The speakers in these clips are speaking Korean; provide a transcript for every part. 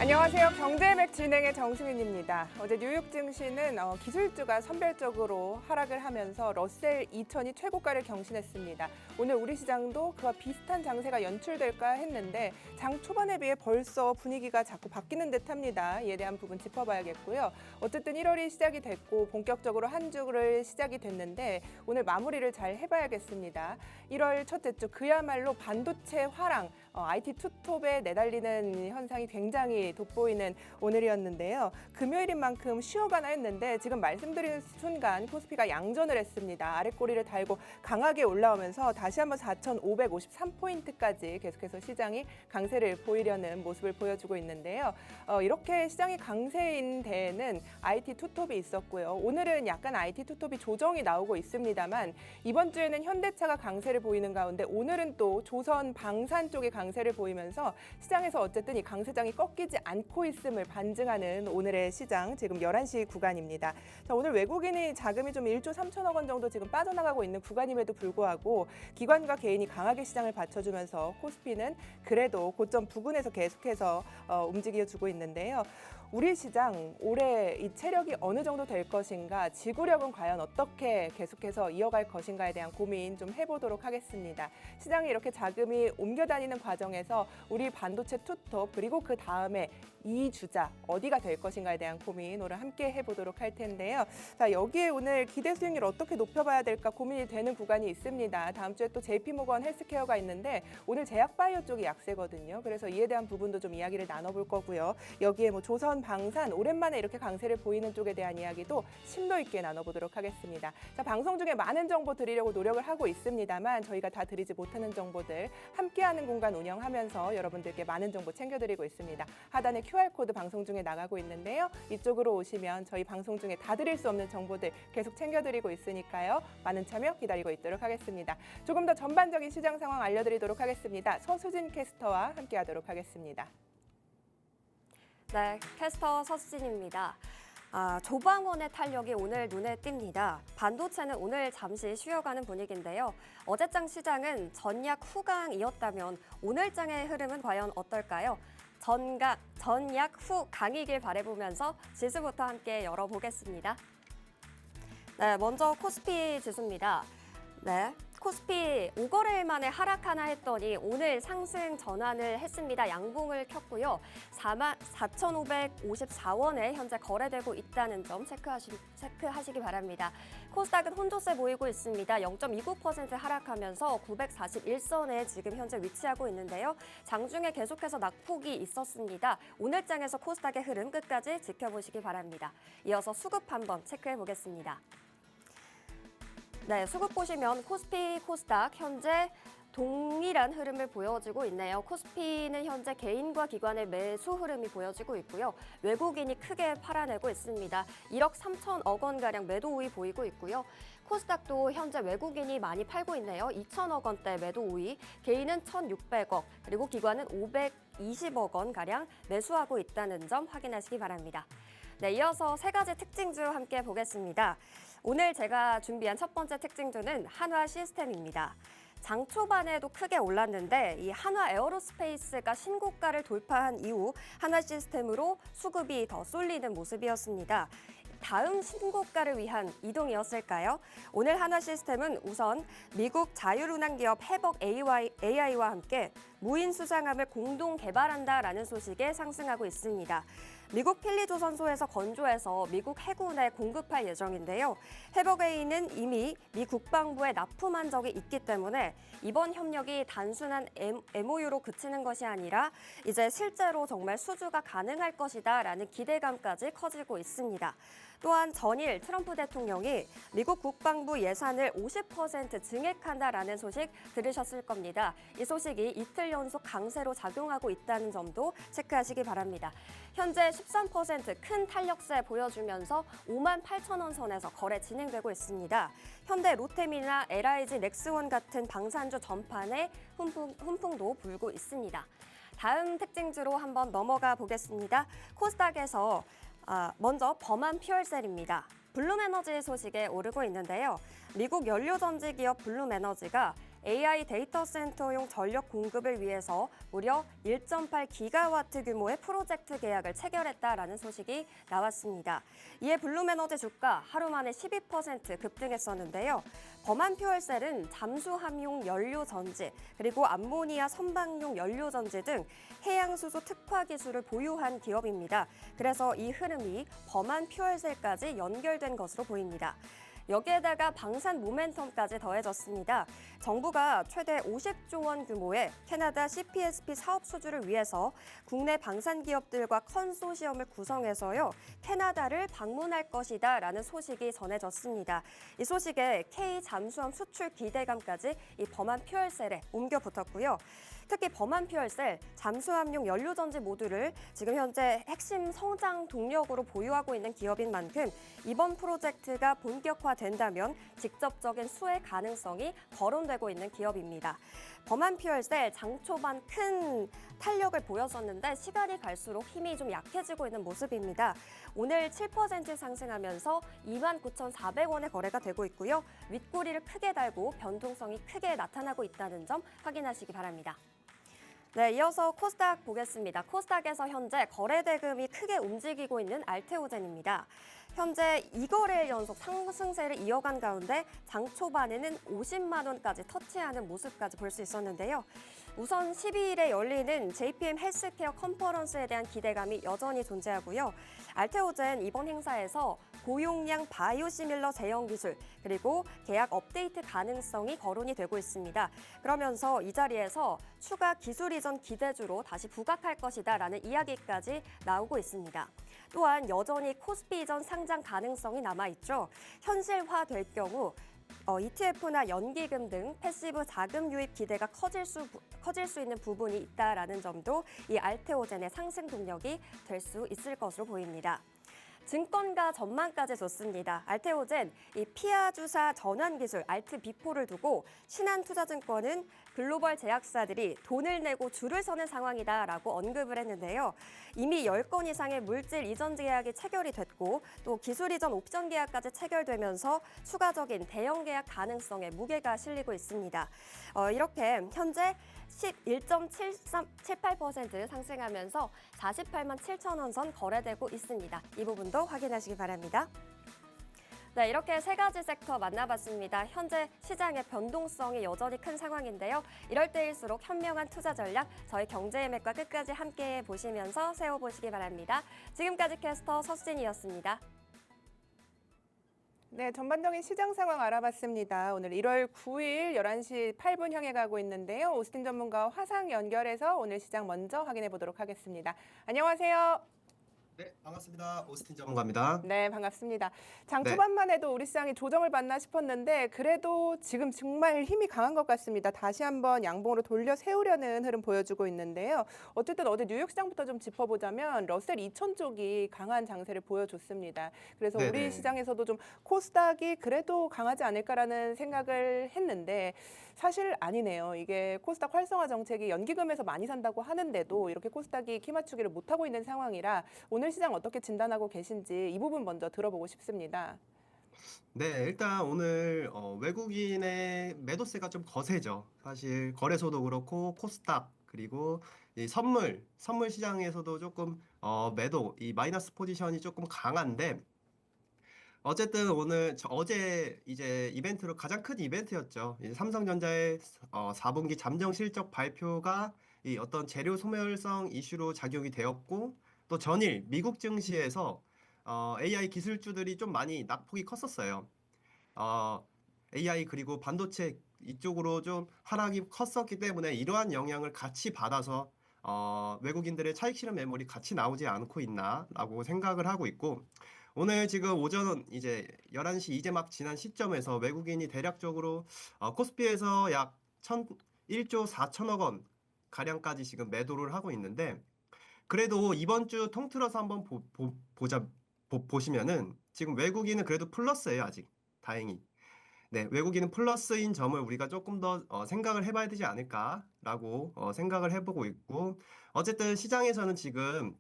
안녕하세요. 경제맥 진행의 정승윤입니다. 어제 뉴욕 증시는 기술주가 선별적으로 하락을 하면서 러셀 2000이 최고가를 경신했습니다. 오늘 우리 시장도 그와 비슷한 장세가 연출될까 했는데 장 초반에 비해 벌써 분위기가 자꾸 바뀌는 듯합니다. 이에 대한 부분 짚어봐야겠고요. 어쨌든 1월이 시작이 됐고 본격적으로 한 주를 시작이 됐는데 오늘 마무리를 잘 해봐야겠습니다. 1월 첫째 주 그야말로 반도체 화랑, IT 투톱에 내달리는 현상이 굉장히 돋보이는 오늘이었는데요. 금요일인 만큼 쉬어가나 했는데 지금 말씀드리는 순간 코스피가 양전을 했습니다. 아랫꼬리를 달고 강하게 올라오면서 다시 한번 4,553포인트까지 계속해서 시장이 강세를 보이려는 모습을 보여주고 있는데요. 이렇게 시장이 강세인 데에는 IT 투톱이 있었고요. 오늘은 약간 IT 투톱이 조정이 나오고 있습니다만 이번 주에는 현대차가 강세를 보이는 가운데 오늘은 또 조선 방산 쪽이 강세를 보이면서 시장에서 어쨌든 이 강세장이 꺾이지 않고 있음을 반증하는 오늘의 시장, 지금 11시 구간입니다. 자, 오늘 외국인이 자금이 좀 1조 3천억 원 정도 지금 빠져나가고 있는 구간임에도 불구하고 기관과 개인이 강하게 시장을 받쳐주면서 코스피는 그래도 고점 부근에서 계속해서 움직여주고 있는데요. 우리 시장 올해 이 체력이 어느 정도 될 것인가, 지구력은 과연 어떻게 계속해서 이어갈 것인가에 대한 고민 좀 해보도록 하겠습니다. 시장에 이렇게 자금이 옮겨다니는 과정에서 우리 반도체 투톱 그리고 그 다음에 이 주자 어디가 될 것인가에 대한 고민 오늘 함께 해보도록 할 텐데요. 자, 여기에 오늘 기대 수익률 어떻게 높여봐야 될까 고민이 되는 구간이 있습니다. 다음 주에 또 JP모건 헬스케어가 있는데 오늘 제약바이오 쪽이 약세거든요. 그래서 이에 대한 부분도 좀 이야기를 나눠볼 거고요. 여기에 뭐 조선 방산 오랜만에 이렇게 강세를 보이는 쪽에 대한 이야기도 심도 있게 나눠보도록 하겠습니다. 자, 방송 중에 많은 정보 드리려고 노력을 하고 있습니다만 저희가 다 드리지 못하는 정보들 함께하는 공간 운영하면서 여러분들께 많은 정보 챙겨드리고 있습니다. 하단에 QR코드 방송 중에 나가고 있는데요. 이쪽으로 오시면 저희 방송 중에 다 드릴 수 없는 정보들 계속 챙겨드리고 있으니까요. 많은 참여 기다리고 있도록 하겠습니다. 조금 더 전반적인 시장 상황 알려드리도록 하겠습니다. 서수진 캐스터와 함께하도록 하겠습니다. 네, 캐스터 서수진입니다. 조방원의 탄력이 오늘 눈에 띕니다. 반도체는 오늘 잠시 쉬어가는 분위기인데요. 어제장 시장은 전약 후강이었다면 오늘장의 흐름은 과연 어떨까요? 전약 후 강이길 바라보면서 지수부터 함께 열어보겠습니다. 네, 먼저 코스피 지수입니다. 네. 코스피 5거래일 만에 하락하나 했더니 오늘 상승 전환을 했습니다. 양봉을 켰고요. 44,554원에 현재 거래되고 있다는 점 체크하시기 바랍니다. 코스닥은 혼조세 보이고 있습니다. 0.29% 하락하면서 941선에 지금 현재 위치하고 있는데요. 장중에 계속해서 낙폭이 있었습니다. 오늘장에서 코스닥의 흐름 끝까지 지켜보시기 바랍니다. 이어서 수급 한번 체크해 보겠습니다. 네, 수급 보시면 코스피, 코스닥 현재 동일한 흐름을 보여주고 있네요. 코스피는 현재 개인과 기관의 매수 흐름이 보여지고 있고요. 외국인이 크게 팔아내고 있습니다. 1억 3천억 원가량 매도 우위 보이고 있고요. 코스닥도 현재 외국인이 많이 팔고 있네요. 2천억 원대 매도 우위, 개인은 1,600억, 그리고 기관은 520억 원가량 매수하고 있다는 점 확인하시기 바랍니다. 네, 이어서 세 가지 특징주 함께 보겠습니다. 오늘 제가 준비한 첫 번째 특징주는 한화 시스템입니다. 장 초반에도 크게 올랐는데 이 한화 에어로스페이스가 신고가를 돌파한 이후 한화 시스템으로 수급이 더 쏠리는 모습이었습니다. 다음 신고가를 위한 이동이었을까요? 오늘 한화 시스템은 우선 미국 자율운항 기업 해벅 AI와 함께 무인 수상함을 공동 개발한다라는 소식에 상승하고 있습니다. 미국 필리조선소에서 건조해서 미국 해군에 공급할 예정인데요. 해벅 A는 이미 미 국방부에 납품한 적이 있기 때문에 이번 협력이 단순한 MOU로 그치는 것이 아니라 이제 실제로 정말 수주가 가능할 것이다라는 기대감까지 커지고 있습니다. 또한 전일 트럼프 대통령이 미국 국방부 예산을 50% 증액한다라는 소식 들으셨을 겁니다. 이 소식이 이틀 연속 강세로 작용하고 있다는 점도 체크하시기 바랍니다. 현재 13% 큰 탄력세 보여주면서 58,000원 선에서 거래 진행되고 있습니다. 현대 로템이나 LIG 넥스원 같은 방산주 전판에 훈풍도 불고 있습니다. 다음 특징주로 한번 넘어가 보겠습니다. 코스닥에서 먼저 범한 퓨얼셀입니다. 블룸에너지 소식에 오르고 있는데요. 미국 연료전지 기업 블룸에너지가 AI 데이터 센터용 전력 공급을 위해서 무려 1.8기가와트 규모의 프로젝트 계약을 체결했다라는 소식이 나왔습니다. 이에 블룸에너지 주가 하루 만에 12% 급등했었는데요. 범한 퓨얼셀은 잠수함용 연료 전지, 그리고 암모니아 선박용 연료 전지 등 해양수소 특화 기술을 보유한 기업입니다. 그래서 이 흐름이 범한 퓨얼셀까지 연결된 것으로 보입니다. 여기에다가 방산 모멘텀까지 더해졌습니다. 정부가 최대 50조 원 규모의 캐나다 CPSP 사업 수주를 위해서 국내 방산 기업들과 컨소시엄을 구성해서요, 캐나다를 방문할 것이다라는 소식이 전해졌습니다. 이 소식에 K 잠수함 수출 기대감까지 이 범한 퓨얼셀에 옮겨 붙었고요. 특히 범한 퓨얼셀, 잠수함용 연료전지 모듈을 지금 현재 핵심 성장 동력으로 보유하고 있는 기업인 만큼 이번 프로젝트가 본격화된다면 직접적인 수혜 가능성이 거론되고 있는 기업입니다. 범한 퓨얼셀 장 초반 큰 탄력을 보였었는데 시간이 갈수록 힘이 좀 약해지고 있는 모습입니다. 오늘 7% 상승하면서 29,400원에 거래가 되고 있고요. 윗꼬리를 크게 달고 변동성이 크게 나타나고 있다는 점 확인하시기 바랍니다. 네, 이어서 코스닥 보겠습니다. 코스닥에서 현재 거래 대금이 크게 움직이고 있는 알테오젠입니다. 현재 2거래일 연속 상승세를 이어간 가운데 장 초반에는 50만 원까지 터치하는 모습까지 볼 수 있었는데요. 우선 12일에 열리는 JPM 헬스케어 컨퍼런스에 대한 기대감이 여전히 존재하고요. 알테오젠 이번 행사에서 고용량 바이오시밀러 제형 기술, 그리고 계약 업데이트 가능성이 거론이 되고 있습니다. 그러면서 이 자리에서 추가 기술 이전 기대주로 다시 부각할 것이다라는 이야기까지 나오고 있습니다. 또한 여전히 코스피 이전 상장 가능성이 남아있죠. 현실화될 경우 ETF나 연기금 등 패시브 자금 유입 기대가 커질 수 있는 부분이 있다라는 점도 이 알테오젠의 상승 동력이 될 수 있을 것으로 보입니다. 증권가 전망까지 좋습니다. 알테오젠, 이 피아 주사 전환 기술 알트비포를 두고 신한투자증권은 글로벌 제약사들이 돈을 내고 줄을 서는 상황이다라고 언급을 했는데요. 이미 10건 이상의 물질 이전 계약이 체결이 됐고 또 기술 이전 옵션 계약까지 체결되면서 추가적인 대형 계약 가능성에 무게가 실리고 있습니다. 이렇게 현재 11.78% 상승하면서 48만 7천 원 선 거래되고 있습니다. 이 부분도 확인하시기 바랍니다. 네, 이렇게 세 가지 섹터 만나봤습니다. 현재 시장의 변동성이 여전히 큰 상황인데요. 이럴 때일수록 현명한 투자 전략, 저희 경제의 맥과 끝까지 함께 보시면서 세워보시기 바랍니다. 지금까지 캐스터 서수진이었습니다. 네, 전반적인 시장 상황 알아봤습니다. 오늘 1월 9일 11시 8분 향해 가고 있는데요. 오스틴 전문가와 화상 연결해서 오늘 시장 먼저 확인해 보도록 하겠습니다. 안녕하세요. 네, 반갑습니다. 오스틴 전문가입니다. 네, 반갑습니다. 장 네. 초반만 해도 우리 시장이 조정을 받나 싶었는데 그래도 지금 정말 힘이 강한 것 같습니다. 다시 한번 양봉으로 돌려 세우려는 흐름 보여주고 있는데요. 어쨌든 어제 뉴욕 시장부터 좀 짚어보자면 러셀 2000 쪽이 강한 장세를 보여줬습니다. 그래서 네네. 우리 시장에서도 좀 코스닥이 그래도 강하지 않을까라는 생각을 했는데 사실 아니네요. 이게 코스닥 활성화 정책이 연기금에서 많이 산다고 하는데도 이렇게 코스닥이 키 맞추기를 못하고 있는 상황이라 오늘 시장 어떻게 진단하고 계신지 이 부분 먼저 들어보고 싶습니다. 네, 일단 오늘 외국인의 매도세가 좀 거세죠. 사실 거래소도 그렇고 코스닥 그리고 이 선물 시장에서도 조금 매도 이 마이너스 포지션이 조금 강한데 어쨌든 오늘 어제 이제 이벤트로 가장 큰 이벤트였죠. 이제 삼성전자의 4분기 잠정 실적 발표가 이 어떤 재료 소멸성 이슈로 작용이 되었고 또 전일 미국 증시에서 AI 기술주들이 좀 많이 낙폭이 컸었어요. AI 그리고 반도체 이쪽으로 좀 하락이 컸었기 때문에 이러한 영향을 같이 받아서 외국인들의 차익 실현 매물이 같이 나오지 않고 있나라고 생각을 하고 있고 오늘 지금 오전 이제 11시 이제 막 지난 시점에서 외국인이 대략적으로 코스피에서 약 1조 4천억 원 가량까지 지금 매도를 하고 있는데 그래도 이번 주 통틀어서 한번 보시면은 지금 외국인은 그래도 플러스예요, 아직. 다행히. 네, 외국인은 플러스인 점을 우리가 조금 더 생각을 해봐야 되지 않을까라고 생각을 해보고 있고 어쨌든 시장에서는 지금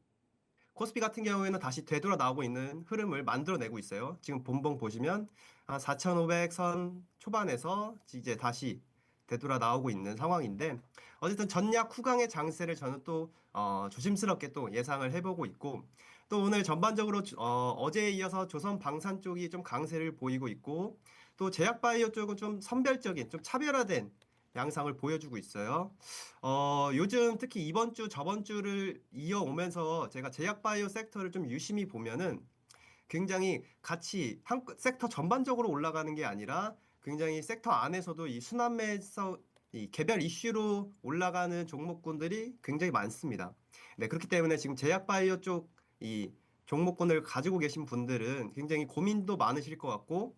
코스피 같은 경우에는 다시 되돌아 나오고 있는 흐름을 만들어내고 있어요. 지금 본봉 보시면 4,500선 초반에서 이제 다시 되돌아 나오고 있는 상황인데 어쨌든 전략 후강의 장세를 저는 또 조심스럽게 또 예상을 해보고 있고 또 오늘 전반적으로 어제에 이어서 조선 방산 쪽이 좀 강세를 보이고 있고 또 제약바이오 쪽은 좀 선별적인 좀 차별화된 양상을 보여주고 있어요. 요즘 특히 이번 주 저번 주를 이어오면서 제가 제약바이오 섹터를 좀 유심히 보면은 굉장히 같이 한 섹터 전반적으로 올라가는 게 아니라 굉장히 섹터 안에서도 이 순환매에서 이 개별 이슈로 올라가는 종목군들이 굉장히 많습니다. 네, 그렇기 때문에 지금 제약바이오 쪽 이 종목군을 가지고 계신 분들은 굉장히 고민도 많으실 것 같고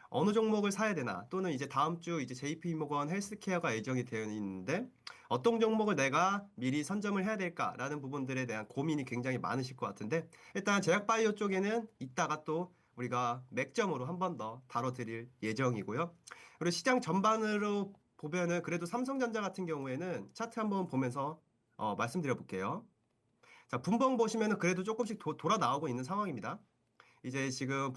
어느 종목을 사야 되나 또는 이제 다음 주 이제 JP모건 헬스케어가 예정이 되어 있는데 어떤 종목을 내가 미리 선점을 해야 될까라는 부분들에 대한 고민이 굉장히 많으실 것 같은데 일단 제약바이오 쪽에는 이따가 또 우리가 맥점으로 한 번 더 다뤄드릴 예정이고요. 그리고 시장 전반으로 보면은 그래도 삼성전자 같은 경우에는 차트 한번 보면서 말씀드려 볼게요. 자, 분봉 보시면은 그래도 조금씩 돌아 나오고 있는 상황입니다. 이제 지금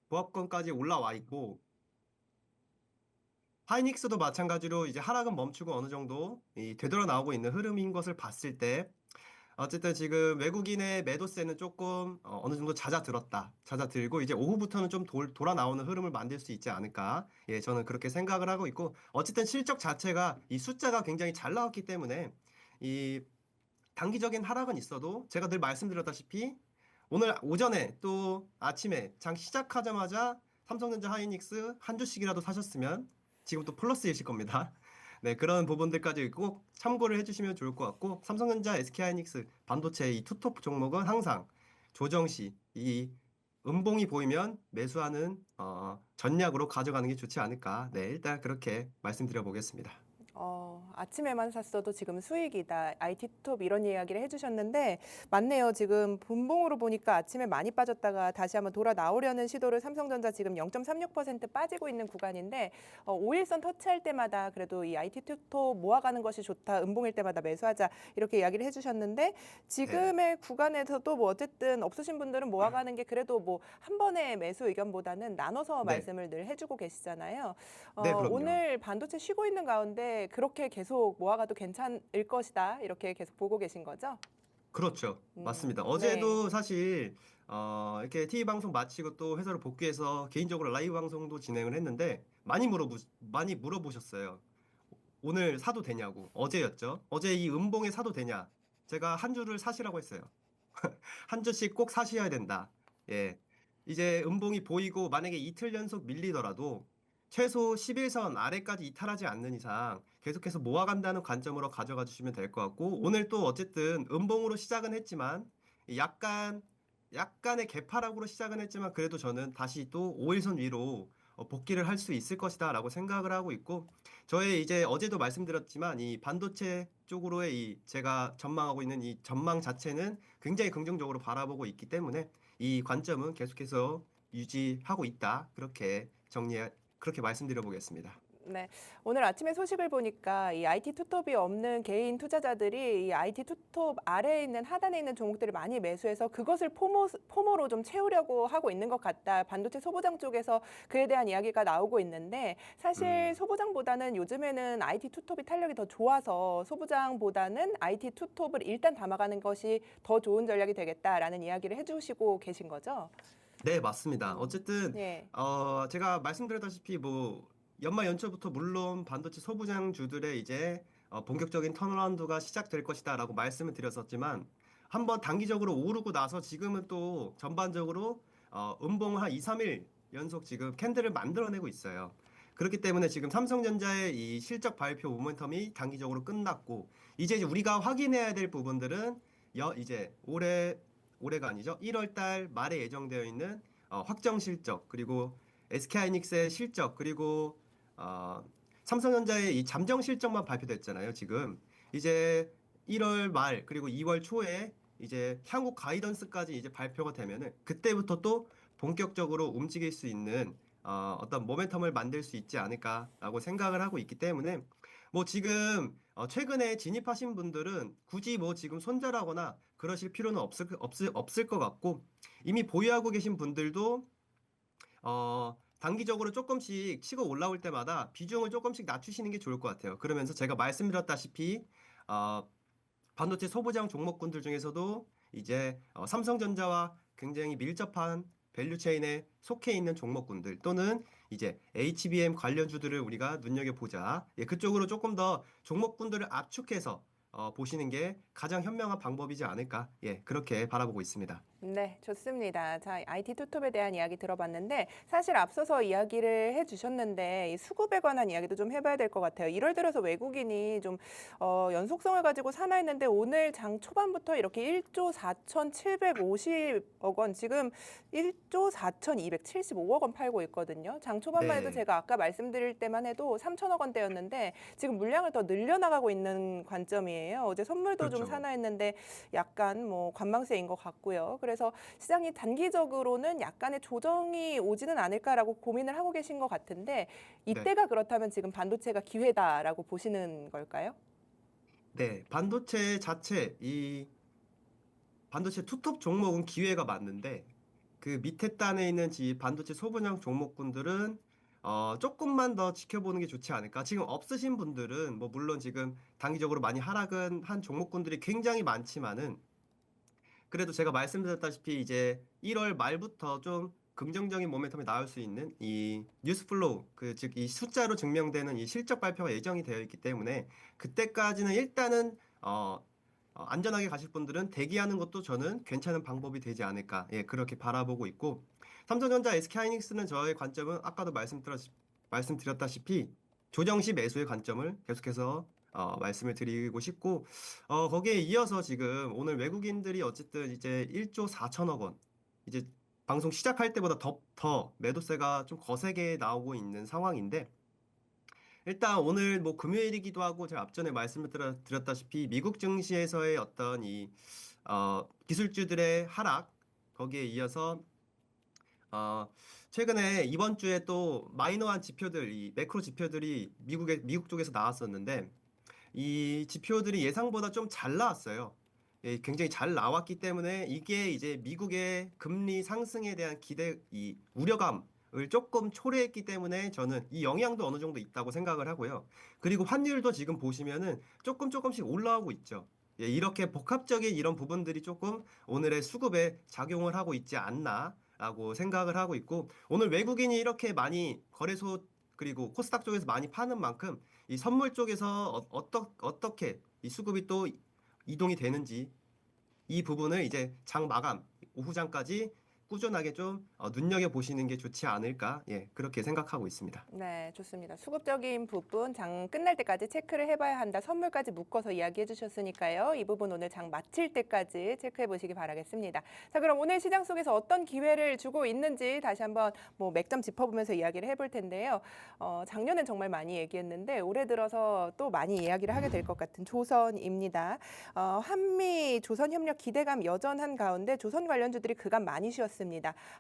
보합권까지 올라와 있고 하이닉스도 마찬가지로 이제 하락은 멈추고 어느 정도 되돌아 나오고 있는 흐름인 것을 봤을 때 어쨌든 지금 외국인의 매도세는 조금 어느 정도 잦아들고 이제 오후부터는 좀 돌아 나오는 흐름을 만들 수 있지 않을까. 예, 저는 그렇게 생각을 하고 있고 어쨌든 실적 자체가 이 숫자가 굉장히 잘 나왔기 때문에 이 단기적인 하락은 있어도 제가 늘 말씀드렸다시피 오늘 오전에 또 아침에 장 시작하자마자 삼성전자 하이닉스 한 주씩이라도 사셨으면 지금 또 플러스이실 겁니다. 네, 그런 부분들까지 꼭 참고를 해주시면 좋을 것 같고 삼성전자, SK하이닉스, 반도체 이 투톱 종목은 항상 조정 시 이 음봉이 보이면 매수하는 전략으로 가져가는 게 좋지 않을까. 네, 일단 그렇게 말씀드려 보겠습니다. 아침에만 샀어도 지금 수익이다. IT 톱 이런 이야기를 해주셨는데 맞네요. 지금 분봉으로 보니까 아침에 많이 빠졌다가 다시 한번 돌아 나오려는 시도를 삼성전자 지금 0.36% 빠지고 있는 구간인데 5일선 터치할 때마다 그래도 이 IT 톱 모아가는 것이 좋다. 음봉일 때마다 매수하자 이렇게 이야기를 해주셨는데 지금의 구간에서도 뭐 어쨌든 없으신 분들은 모아가는 게 그래도 뭐 한 번의 매수 의견보다는 나눠서 네, 말씀을 늘 해주고 계시잖아요. 네, 그럼요. 오늘 반도체 쉬고 있는 가운데 그렇게 계속 모아가도 괜찮을 것이다. 이렇게 계속 보고 계신 거죠? 그렇죠. 맞습니다. 네. 어제도 사실 이렇게 TV 방송 마치고 또 회사로 복귀해서 개인적으로 라이브 방송도 진행을 했는데 많이 물어보셨어요. 오늘 사도 되냐고. 어제였죠. 어제 이 음봉에 사도 되냐. 제가 한 주를 사시라고 했어요. 한 주씩 꼭 사셔야 된다. 예. 이제 음봉이 보이고 만약에 이틀 연속 밀리더라도 최소 11선 아래까지 이탈하지 않는 이상 계속해서 모아간다는 관점으로 가져가 주시면 될 것 같고 오늘 또 어쨌든 음봉으로 시작은 했지만 약간 약간의 개파락으로 시작은 했지만 그래도 저는 다시 또 5일선 위로 복귀를 할 수 있을 것이다라고 생각을 하고 있고 저의 이제 어제도 말씀드렸지만 이 반도체 쪽으로의 이 제가 전망하고 있는 이 전망 자체는 굉장히 긍정적으로 바라보고 있기 때문에 이 관점은 계속해서 유지하고 있다. 그렇게 말씀드려 보겠습니다. 네. 오늘 아침에 소식을 보니까 이 IT 투톱이 없는 개인 투자자들이 이 IT 투톱 아래에 있는 하단에 있는 종목들을 많이 매수해서 그것을 포모로 좀 채우려고 하고 있는 것 같다. 반도체 소부장 쪽에서 그에 대한 이야기가 나오고 있는데 사실 소부장보다는 요즘에는 IT 투톱이 탄력이 더 좋아서 소부장보다는 IT 투톱을 일단 담아가는 것이 더 좋은 전략이 되겠다라는 이야기를 해주시고 계신 거죠? 네, 맞습니다. 음, 어쨌든 네. 제가 말씀드렸다시피 뭐 연말 연초부터 물론 반도체 소부장주들의 이제 본격적인 턴어라운드가 시작될 것이다라고 말씀을 드렸었지만 한번 단기적으로 오르고 나서 지금은 또 전반적으로 음봉을 한 2, 3일 연속 지금 캔들을 만들어내고 있어요. 그렇기 때문에 지금 삼성전자의 이 실적 발표 모멘텀이 단기적으로 끝났고 이제 우리가 확인해야 될 부분들은 이제 올해가 아니죠. 1월 달 말에 예정되어 있는 확정 실적 그리고 SK하이닉스의 실적 그리고 삼성전자의 이 잠정 실적만 발표됐잖아요. 지금 이제 1월 말 그리고 2월 초에 이제 향후 가이던스까지 이제 발표가 되면은 그때부터 또 본격적으로 움직일 수 있는 어떤 모멘텀을 만들 수 있지 않을까라고 생각을 하고 있기 때문에 뭐 지금 최근에 진입하신 분들은 굳이 뭐 지금 손절하거나 그러실 필요는 없을 것 같고 이미 보유하고 계신 분들도 단기적으로 조금씩 치고 올라올 때마다 비중을 조금씩 낮추시는 게 좋을 것 같아요. 그러면서 제가 말씀드렸다시피 어, 반도체 소부장 종목군들 중에서도 이제 삼성전자와 굉장히 밀접한 밸류체인에 속해 있는 종목군들 또는 이제 HBM 관련주들을 우리가 눈여겨보자. 예, 그쪽으로 조금 더 종목군들을 압축해서 보시는 게 가장 현명한 방법이지 않을까. 예, 그렇게 바라보고 있습니다. 네, 좋습니다. 자, IT 투톱에 대한 이야기 들어봤는데 사실 앞서서 이야기를 해주셨는데 이 수급에 관한 이야기도 좀 해봐야 될 것 같아요. 1월 들어서 외국인이 좀 연속성을 가지고 사나했는데 오늘 장 초반부터 이렇게 1조 4,750억 원, 지금 1조 4,275억 원 팔고 있거든요. 장 초반만 해도 네, 제가 아까 말씀드릴 때만 해도 3천억 원대였는데 지금 물량을 더 늘려나가고 있는 관점이에요. 어제 선물도 좀 그렇죠. 사나했는데 약간 뭐 관망세인 것 같고요. 그래서 시장이 단기적으로는 약간의 조정이 오지는 않을까라고 고민을 하고 계신 것 같은데 네, 이때가 그렇다면 지금 반도체가 기회다라고 보시는 걸까요? 네, 반도체 자체 이 반도체 투톱 종목은 기회가 맞는데 그 밑에 단에 있는 반도체 소분형 종목군들은 조금만 더 지켜보는 게 좋지 않을까. 지금 없으신 분들은 뭐 물론 지금 단기적으로 많이 하락은 한 종목군들이 굉장히 많지만은 그래도 제가 말씀드렸다시피 이제 1월 말부터 좀 긍정적인 모멘텀이 나올 수 있는 이 뉴스 플로우 그 즉 이 숫자로 증명되는 이 실적 발표가 예정이 되어 있기 때문에 그때까지는 일단은 안전하게 가실 분들은 대기하는 것도 저는 괜찮은 방법이 되지 않을까. 예, 그렇게 바라보고 있고 삼성전자, SK하이닉스는 저의 관점은 아까도 말씀드렸다시피 조정 시 매수의 관점을 계속해서 말씀을 드리고 싶고 거기에 이어서 지금 오늘 외국인들이 어쨌든 이제 1조 4천억 원 이제 방송 시작할 때보다 더 매도세가 좀 거세게 나오고 있는 상황인데 일단 오늘 뭐 금요일이기도 하고 제가 앞전에 말씀을 드렸다시피 미국 증시에서의 어떤 이 기술주들의 하락 거기에 이어서 어, 최근에 이번 주에 또 마이너한 지표들 이 매크로 지표들이 미국 쪽에서 나왔었는데 이 지표들이 예상보다 좀 잘 나왔어요. 예, 굉장히 잘 나왔기 때문에 이게 이제 미국의 금리 상승에 대한 이 우려감을 조금 초래했기 때문에 저는 이 영향도 어느 정도 있다고 생각을 하고요. 그리고 환율도 지금 보시면은 조금씩 올라오고 있죠. 예, 이렇게 복합적인 이런 부분들이 조금 오늘의 수급에 작용을 하고 있지 않나라고 생각을 하고 있고 오늘 외국인이 이렇게 많이 거래소 그리고 코스닥 쪽에서 많이 파는 만큼 이 선물 쪽에서 어떻게 이 수급이 또 이동이 되는지 이 부분을 이제 장 마감 오후장까지 꾸준하게 좀 눈여겨보시는 게 좋지 않을까 예 그렇게 생각하고 있습니다. 네, 좋습니다. 수급적인 부분 장 끝날 때까지 체크를 해봐야 한다. 선물까지 묶어서 이야기해 주셨으니까요. 이 부분 오늘 장 마칠 때까지 체크해 보시기 바라겠습니다. 자, 그럼 오늘 시장 속에서 어떤 기회를 주고 있는지 다시 한번 뭐 맥점 짚어보면서 이야기를 해볼 텐데요. 작년엔 정말 많이 얘기했는데 올해 들어서 또 많이 이야기를 하게 될 것 같은 조선입니다. 한미 조선 협력 기대감 여전한 가운데 조선 관련주들이 그간 많이 쉬었습니다.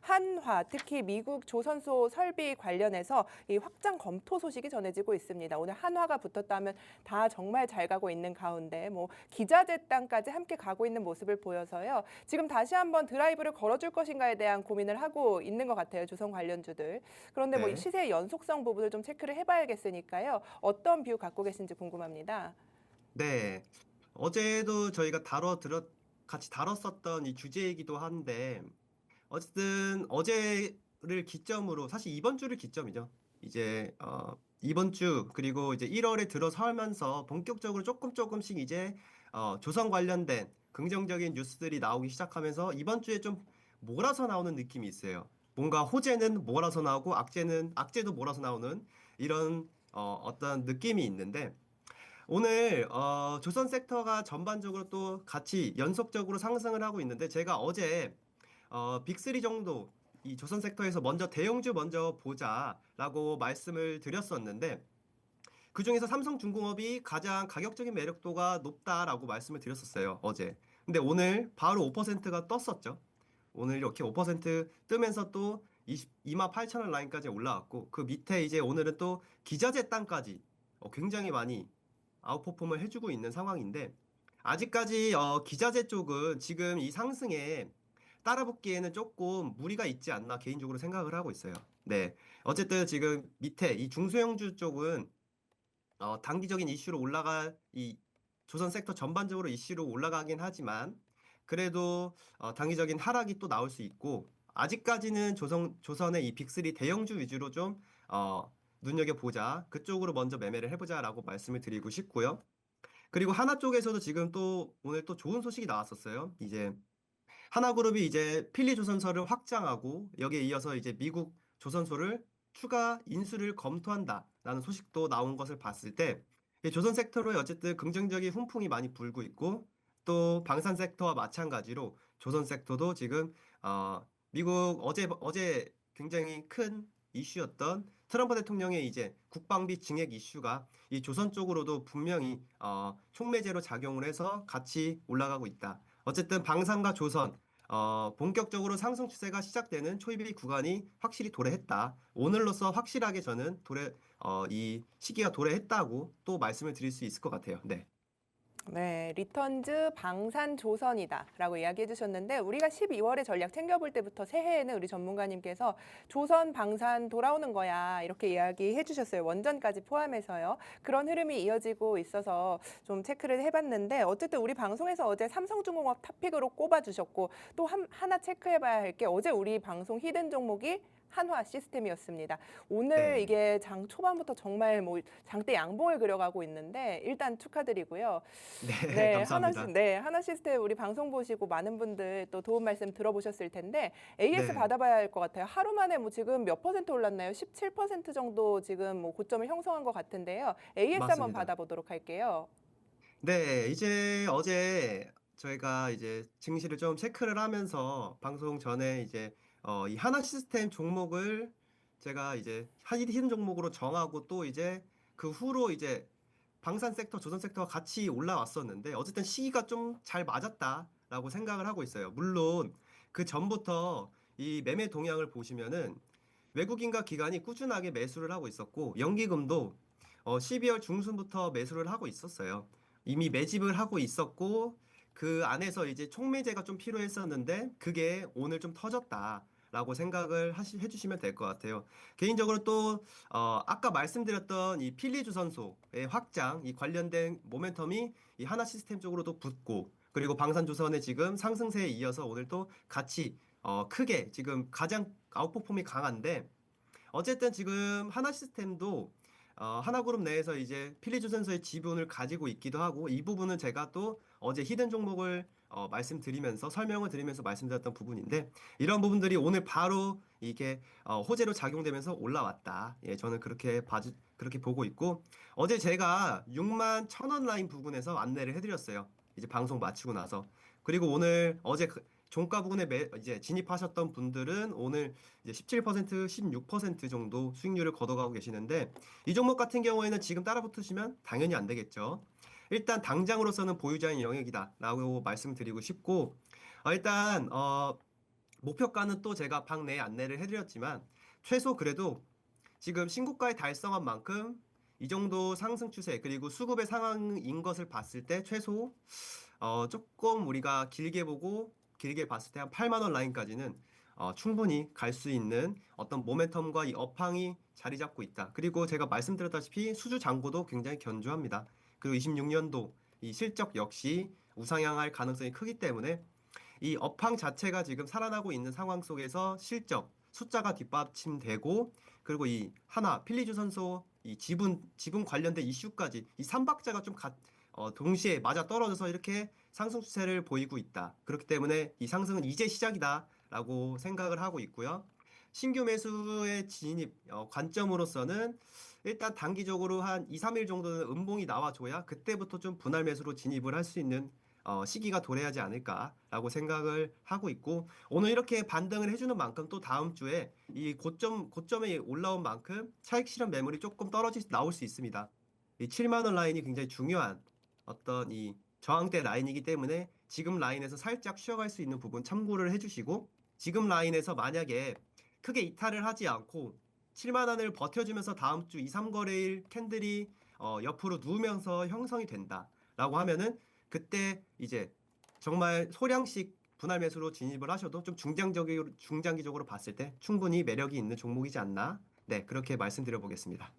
한화 특히 미국 조선소 설비 관련해서 이 확장 검토 소식이 전해지고 있습니다. 오늘 한화가 붙었다면 다 정말 잘 가고 있는 가운데 뭐 기자재 땅까지 함께 가고 있는 모습을 보여서요. 지금 다시 한번 드라이브를 걸어줄 것인가에 대한 고민을 하고 있는 것 같아요. 조선 관련주들. 그런데 뭐 이 네. 시세의 연속성 부분을 좀 체크를 해봐야겠으니까요. 어떤 뷰 갖고 계신지 궁금합니다. 네. 어제도 저희가 같이 다뤘었던 이 주제이기도 한데 어쨌든 어제를 기점으로 사실 이번 주를 기점이죠. 이제 이번 주 그리고 이제 1월에 들어서면서 본격적으로 조금씩 이제 조선 관련된 긍정적인 뉴스들이 나오기 시작하면서 이번 주에 좀 몰아서 나오는 느낌이 있어요. 뭔가 호재는 몰아서 나오고 악재도 몰아서 나오는 이런 어떤 느낌이 있는데 오늘 조선 섹터가 전반적으로 또 같이 연속적으로 상승을 하고 있는데 제가 어제 빅3 정도 이 조선 섹터에서 먼저 대형주 먼저 보자라고 말씀을 드렸었는데 그중에서 삼성중공업이 가장 가격적인 매력도가 높다라고 말씀을 드렸었어요, 어제. 근데 오늘 바로 5%가 떴었죠. 오늘 이렇게 5% 뜨면서 또 2만 8천 원 라인까지 올라왔고 그 밑에 이제 오늘은 또 기자재 땅까지 굉장히 많이 아웃퍼폼을 해주고 있는 상황인데 아직까지 기자재 쪽은 지금 이 상승에 따라붙기에는 조금 무리가 있지 않나 개인적으로 생각을 하고 있어요. 네. 어쨌든 지금 밑에 이 중소형주 쪽은 단기적인 이슈로 이 조선 섹터 전반적으로 이슈로 올라가긴 하지만 그래도 단기적인 하락이 또 나올 수 있고 아직까지는 조선의 이 빅3 대형주 위주로 좀 눈여겨보자. 그쪽으로 먼저 매매를 해보자라고 말씀을 드리고 싶고요. 그리고 하나 쪽에서도 지금 또 오늘 또 좋은 소식이 나왔었어요. 이제 하나그룹이 이제 필리조선소를 확장하고 여기에 이어서 이제 미국 조선소를 추가 인수를 검토한다라는 소식도 나온 것을 봤을 때 이 조선 섹터로에 어쨌든 긍정적인 훈풍이 많이 불고 있고 또 방산 섹터와 마찬가지로 조선 섹터도 지금 미국 어제 굉장히 큰 이슈였던 트럼프 대통령의 이제 국방비 증액 이슈가 이 조선 쪽으로도 분명히 촉매제로 작용을 해서 같이 올라가고 있다. 어쨌든 방산과 조선 본격적으로 상승 추세가 시작되는 초입이 구간이 확실히 도래했다. 오늘로써 확실하게 저는 이 시기가 도래했다고 또 말씀을 드릴 수 있을 것 같아요. 네. 네, 리턴즈 방산 조선이다라고 이야기해 주셨는데 우리가 12월에 전략 챙겨볼 때부터 새해에는 우리 전문가님께서 조선 방산 돌아오는 거야 이렇게 이야기해 주셨어요. 원전까지 포함해서요. 그런 흐름이 이어지고 있어서 좀 체크를 해봤는데 어쨌든 우리 방송에서 어제 삼성중공업 탑픽으로 꼽아주셨고 또 하나 체크해봐야 할 게 어제 우리 방송 히든 종목이 한화 시스템이었습니다. 오늘 네. 이게 장 초반부터 정말 뭐 장대 양봉을 그려가고 있는데 일단 축하드리고요. 네, 네, 감사합니다. 하나 시스템 우리 방송 보시고 많은 분들 또 도움 말씀 들어보셨을 텐데 AS 네, 받아봐야 할 것 같아요. 하루 만에 뭐 지금 몇 퍼센트 올랐나요? 17% 정도 지금 뭐 고점을 형성한 것 같은데요. AS 한번 맞습니다. 받아보도록 할게요. 네, 이제 어제 저희가 이제 증시를 좀 체크를 하면서 방송 전에 이제 이 하나 시스템 종목을 제가 이제 히든 종목으로 정하고 또 이제 그 후로 이제 방산 섹터, 조선 섹터가 같이 올라왔었는데 어쨌든 시기가 좀 잘 맞았다라고 생각을 하고 있어요. 물론 그 전부터 이 매매 동향을 보시면은 외국인과 기관이 꾸준하게 매수를 하고 있었고 연기금도 12월 중순부터 매수를 하고 있었어요. 이미 매집을 하고 있었고 그 안에서 이제 촉매제가 좀 필요했었는데 그게 오늘 좀 터졌다라고 생각을 해주시면 될 것 같아요. 개인적으로 또 아까 말씀드렸던 이 필리조선소의 확장, 이 관련된 모멘텀이 이 하나 시스템 쪽으로도 붙고 그리고 방산조선의 지금 상승세에 이어서 오늘 또 같이 크게 지금 가장 아웃퍼폼이 강한데 어쨌든 지금 하나 시스템도 하나그룹 내에서 이제 필리조선소의 지분을 가지고 있기도 하고 이 부분은 제가 또 어제 히든 종목을 말씀드리면서 설명을 드리면서 말씀드렸던 부분인데 이런 부분들이 오늘 바로 이게 호재로 작용되면서 올라왔다. 예, 저는 그렇게 보고 있고 어제 제가 6만 1,000원 라인 부근에서 안내를 해드렸어요. 이제 방송 마치고 나서 그리고 오늘 어제 종가 부근에 이제 진입하셨던 분들은 오늘 이제 17%, 16% 정도 수익률을 거둬가고 계시는데 이 종목 같은 경우에는 지금 따라 붙으시면 당연히 안 되겠죠. 일단 당장으로서는 보유자인 영역이다라고 말씀드리고 싶고 일단 목표가는 또 제가 방 내에 안내를 해드렸지만 최소 그래도 지금 신고가에 달성한 만큼 이 정도 상승 추세 그리고 수급의 상황인 것을 봤을 때 최소 조금 우리가 길게 보고 길게 봤을 때 한 8만 원 라인까지는 충분히 갈 수 있는 어떤 모멘텀과 이 업황이 자리 잡고 있다. 그리고 제가 말씀드렸다시피 수주 잔고도 굉장히 견조합니다. 그리고 26년도 이 실적 역시 우상향할 가능성이 크기 때문에 이 업황 자체가 지금 살아나고 있는 상황 속에서 실적 숫자가 뒷받침되고 그리고 이 하나 필리조선소 이 지분 관련된 이슈까지 이 삼박자가 좀 동시에 맞아 떨어져서 이렇게 상승 추세를 보이고 있다. 그렇기 때문에 이 상승은 이제 시작이다라고 생각을 하고 있고요. 신규 매수의 진입 관점으로서는 일단 단기적으로 한 2, 3일 정도는 음봉이 나와줘야 그때부터 좀 분할 매수로 진입을 할 수 있는 시기가 도래하지 않을까라고 생각을 하고 있고 오늘 이렇게 반등을 해주는 만큼 또 다음 주에 이 고점에 올라온 만큼 차익 실현 매물이 조금 나올 수 있습니다. 이 7만 원 라인이 굉장히 중요한 어떤 이 저항대 라인이기 때문에 지금 라인에서 살짝 쉬어갈 수 있는 부분 참고를 해주시고 지금 라인에서 만약에 크게 이탈을 하지 않고 7만 원을 버텨주면서 다음 주 2, 3거래일 캔들이 옆으로 누우면서 형성이 된다라고 하면은 그때 이제 정말 소량씩 분할 매수로 진입을 하셔도 좀 중장기적으로 봤을 때 충분히 매력이 있는 종목이지 않나? 네, 그렇게 말씀드려 보겠습니다.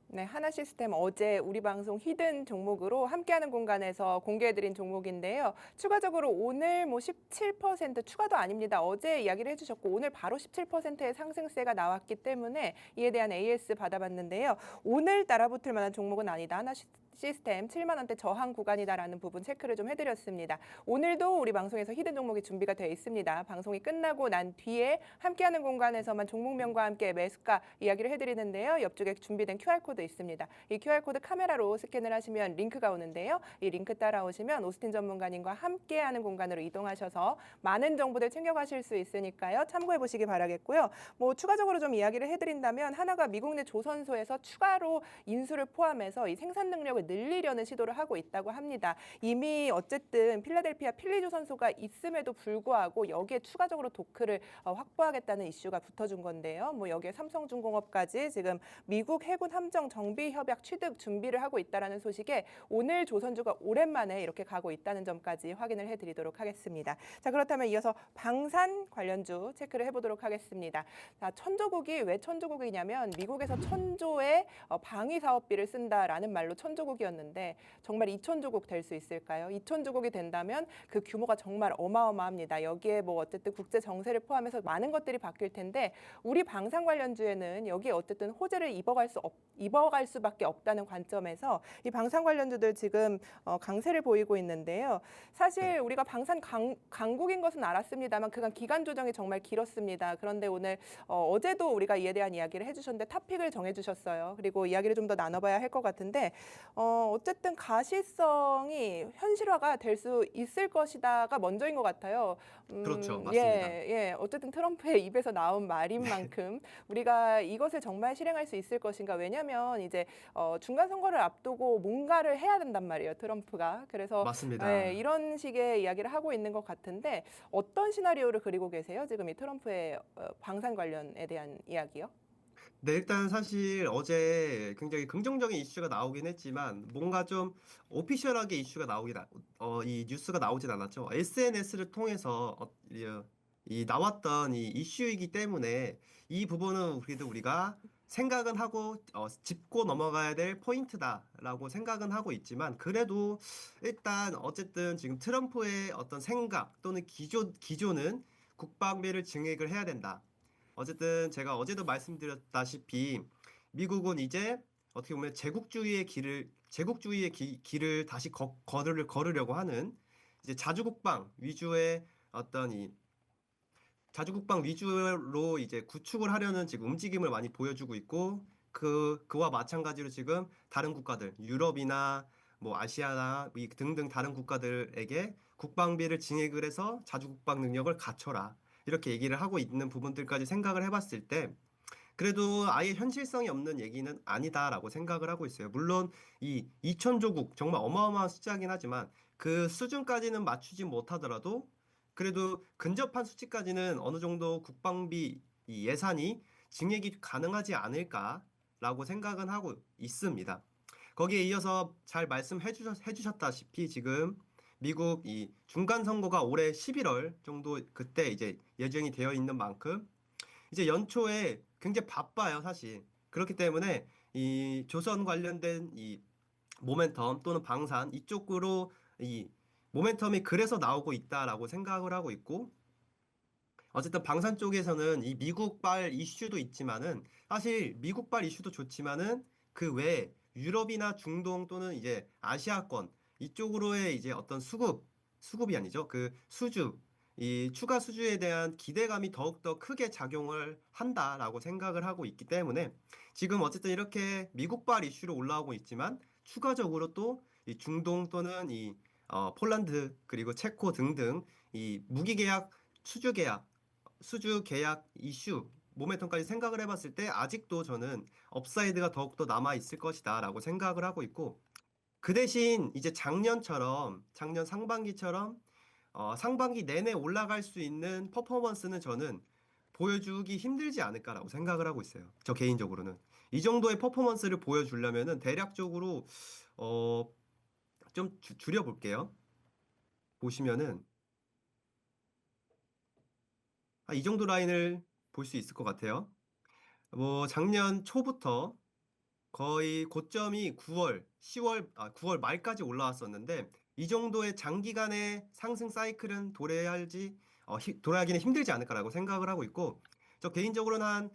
네, 하나시스템 어제 우리 방송 히든 종목으로 함께하는 공간에서 공개해드린 종목인데요. 추가적으로 오늘 뭐 17% 추가도 아닙니다. 어제 이야기를 해주셨고 오늘 바로 17%의 상승세가 나왔기 때문에 이에 대한 AS 받아봤는데요. 오늘 따라붙을 만한 종목은 아니다. 하나시스템 7만 원대 저항 구간이다라는 부분 체크를 좀 해드렸습니다. 오늘도 우리 방송에서 히든 종목이 준비가 되어 있습니다. 방송이 끝나고 난 뒤에 함께하는 공간에서만 종목명과 함께 매수가 이야기를 해드리는데요. 옆쪽에 준비된 QR코드 있습니다. 이 QR코드 카메라로 스캔을 하시면 링크가 오는데요. 이 링크 따라오시면 오스틴 전문가님과 함께하는 공간으로 이동하셔서 많은 정보들 챙겨가실 수 있으니까요. 참고해 보시기 바라겠고요. 뭐 추가적으로 좀 이야기를 해드린다면 하나가 미국 내 조선소에서 추가로 인수를 포함해서 이 생산 능력을 늘리려는 시도를 하고 있다고 합니다. 이미 어쨌든 필라델피아 필리조선소가 있음에도 불구하고 여기에 추가적으로 도크를 확보하겠다는 이슈가 붙어준 건데요. 뭐 여기에 삼성중공업까지 지금 미국 해군 함정 정비 협약 취득 준비를 하고 있다라는 소식에 오늘 조선주가 오랜만에 이렇게 가고 있다는 점까지 확인을 해드리도록 하겠습니다. 자, 그렇다면 이어서 방산 관련주 체크를 해보도록 하겠습니다. 자, 천조국이 왜 천조국이냐면 미국에서 천조의 방위 사업비를 쓴다라는 말로 천조국이었는데 정말 2천조국 될 수 있을까요? 2천조국이 된다면 그 규모가 정말 어마어마합니다. 여기에 뭐 어쨌든 국제 정세를 포함해서 많은 것들이 바뀔 텐데 우리 방산 관련주에는 여기에 어쨌든 호재를 입어갈 수밖에 없다는 관점에서 이 방산 관련주들 지금 강세를 보이고 있는데요. 사실 우리가 방산 강국인 것은 알았습니다만 그간 기간 조정이 정말 길었습니다. 그런데 오늘 어제도 우리가 이에 대한 이야기를 해주셨는데 탑픽을 정해주셨어요. 그리고 이야기를 좀 더 나눠봐야 할 것 같은데 어쨌든 가시성이 현실화가 될 수 있을 것이다가 먼저인 것 같아요. 그렇죠. 맞습니다. 예. 어쨌든 트럼프의 입에서 나온 말인 만큼 우리가 이것을 정말 실행할 수 있을 것인가. 왜냐하면 이제 중간 선거를 앞두고 뭔가를 해야 된단 말이에요. 트럼프가. 그래서 맞습니다. 이런 식의 이야기를 하고 있는 것 같은데 어떤 시나리오를 그리고 계세요? 지금 이 트럼프의 방산 관련에 대한 이야기요? 네, 일단 사실 어제 굉장히 긍정적인 이슈가 나오긴 했지만 뭔가 좀 오피셜하게 이 뉴스가 나오진 않았죠. SNS를 통해서 이 나왔던 이 이슈이기 때문에 이 부분은 그래도 우리가 생각은 하고 짚고 넘어가야 될 포인트다라고 생각은 하고 있지만 그래도 일단 어쨌든 지금 트럼프의 어떤 생각 또는 기조는 국방비를 증액을 해야 된다. 어쨌든 제가 어제도 말씀드렸다시피 미국은 이제 어떻게 보면 제국주의의 길을 다시 걸으려고 하는 이제 자주국방 위주로 이제 구축을 하려는 지금 움직임을 많이 보여주고 있고 그와 마찬가지로 지금 다른 국가들 유럽이나 뭐 아시아나 등등 다른 국가들에게 국방비를 증액을 해서 자주국방 능력을 갖춰라. 이렇게 얘기를 하고 있는 부분들까지 생각을 해봤을 때 그래도 아예 현실성이 없는 얘기는 아니다라고 생각을 하고 있어요. 물론 이 2천조국 정말 어마어마한 숫자긴 하지만 그 수준까지는 맞추지 못하더라도 그래도 근접한 수치까지는 어느 정도 국방비 이 예산이 증액이 가능하지 않을까라고 생각은 하고 있습니다. 거기에 이어서 잘 해주셨다시피 지금 미국 이 중간 선거가 올해 11월 정도 그때 이제 예정이 되어 있는 만큼 이제 연초에 굉장히 바빠요, 사실. 그렇기 때문에 이 조선 관련된 이 모멘텀 또는 방산 이쪽으로 이 모멘텀이 그래서 나오고 있다라고 생각을 하고 있고 어쨌든 방산 쪽에서는 이 미국발 이슈도 있지만은 사실 미국발 이슈도 좋지만은 그 외에 유럽이나 중동 또는 이제 아시아권 이쪽으로의 이제 어떤 수급이 아니죠. 그 이 추가 수주에 대한 기대감이 더욱더 크게 작용을 한다라고 생각을 하고 있기 때문에 지금 어쨌든 이렇게 미국발 이슈로 올라오고 있지만 추가적으로 또 이 중동 또는 폴란드 그리고 체코 등등 이 무기 계약 수주 계약 이슈 모멘텀까지 생각을 해봤을 때 아직도 저는 업사이드가 더욱더 남아 있을 것이다라고 생각을 하고 있고 그 대신 이제 작년 상반기처럼 상반기 내내 올라갈 수 있는 퍼포먼스는 저는 보여주기 힘들지 않을까라고 생각을 하고 있어요. 저 개인적으로는. 이 정도의 퍼포먼스를 보여주려면은 대략적으로 좀 줄여볼게요. 보시면은 이 정도 라인을 볼 수 있을 것 같아요. 뭐 작년 초부터 거의 고점이 9월 말까지 올라왔었는데 이 정도의 장기간의 상승 사이클은 도래하기는 힘들지 않을까라고 생각을 하고 있고 저 개인적으로는 한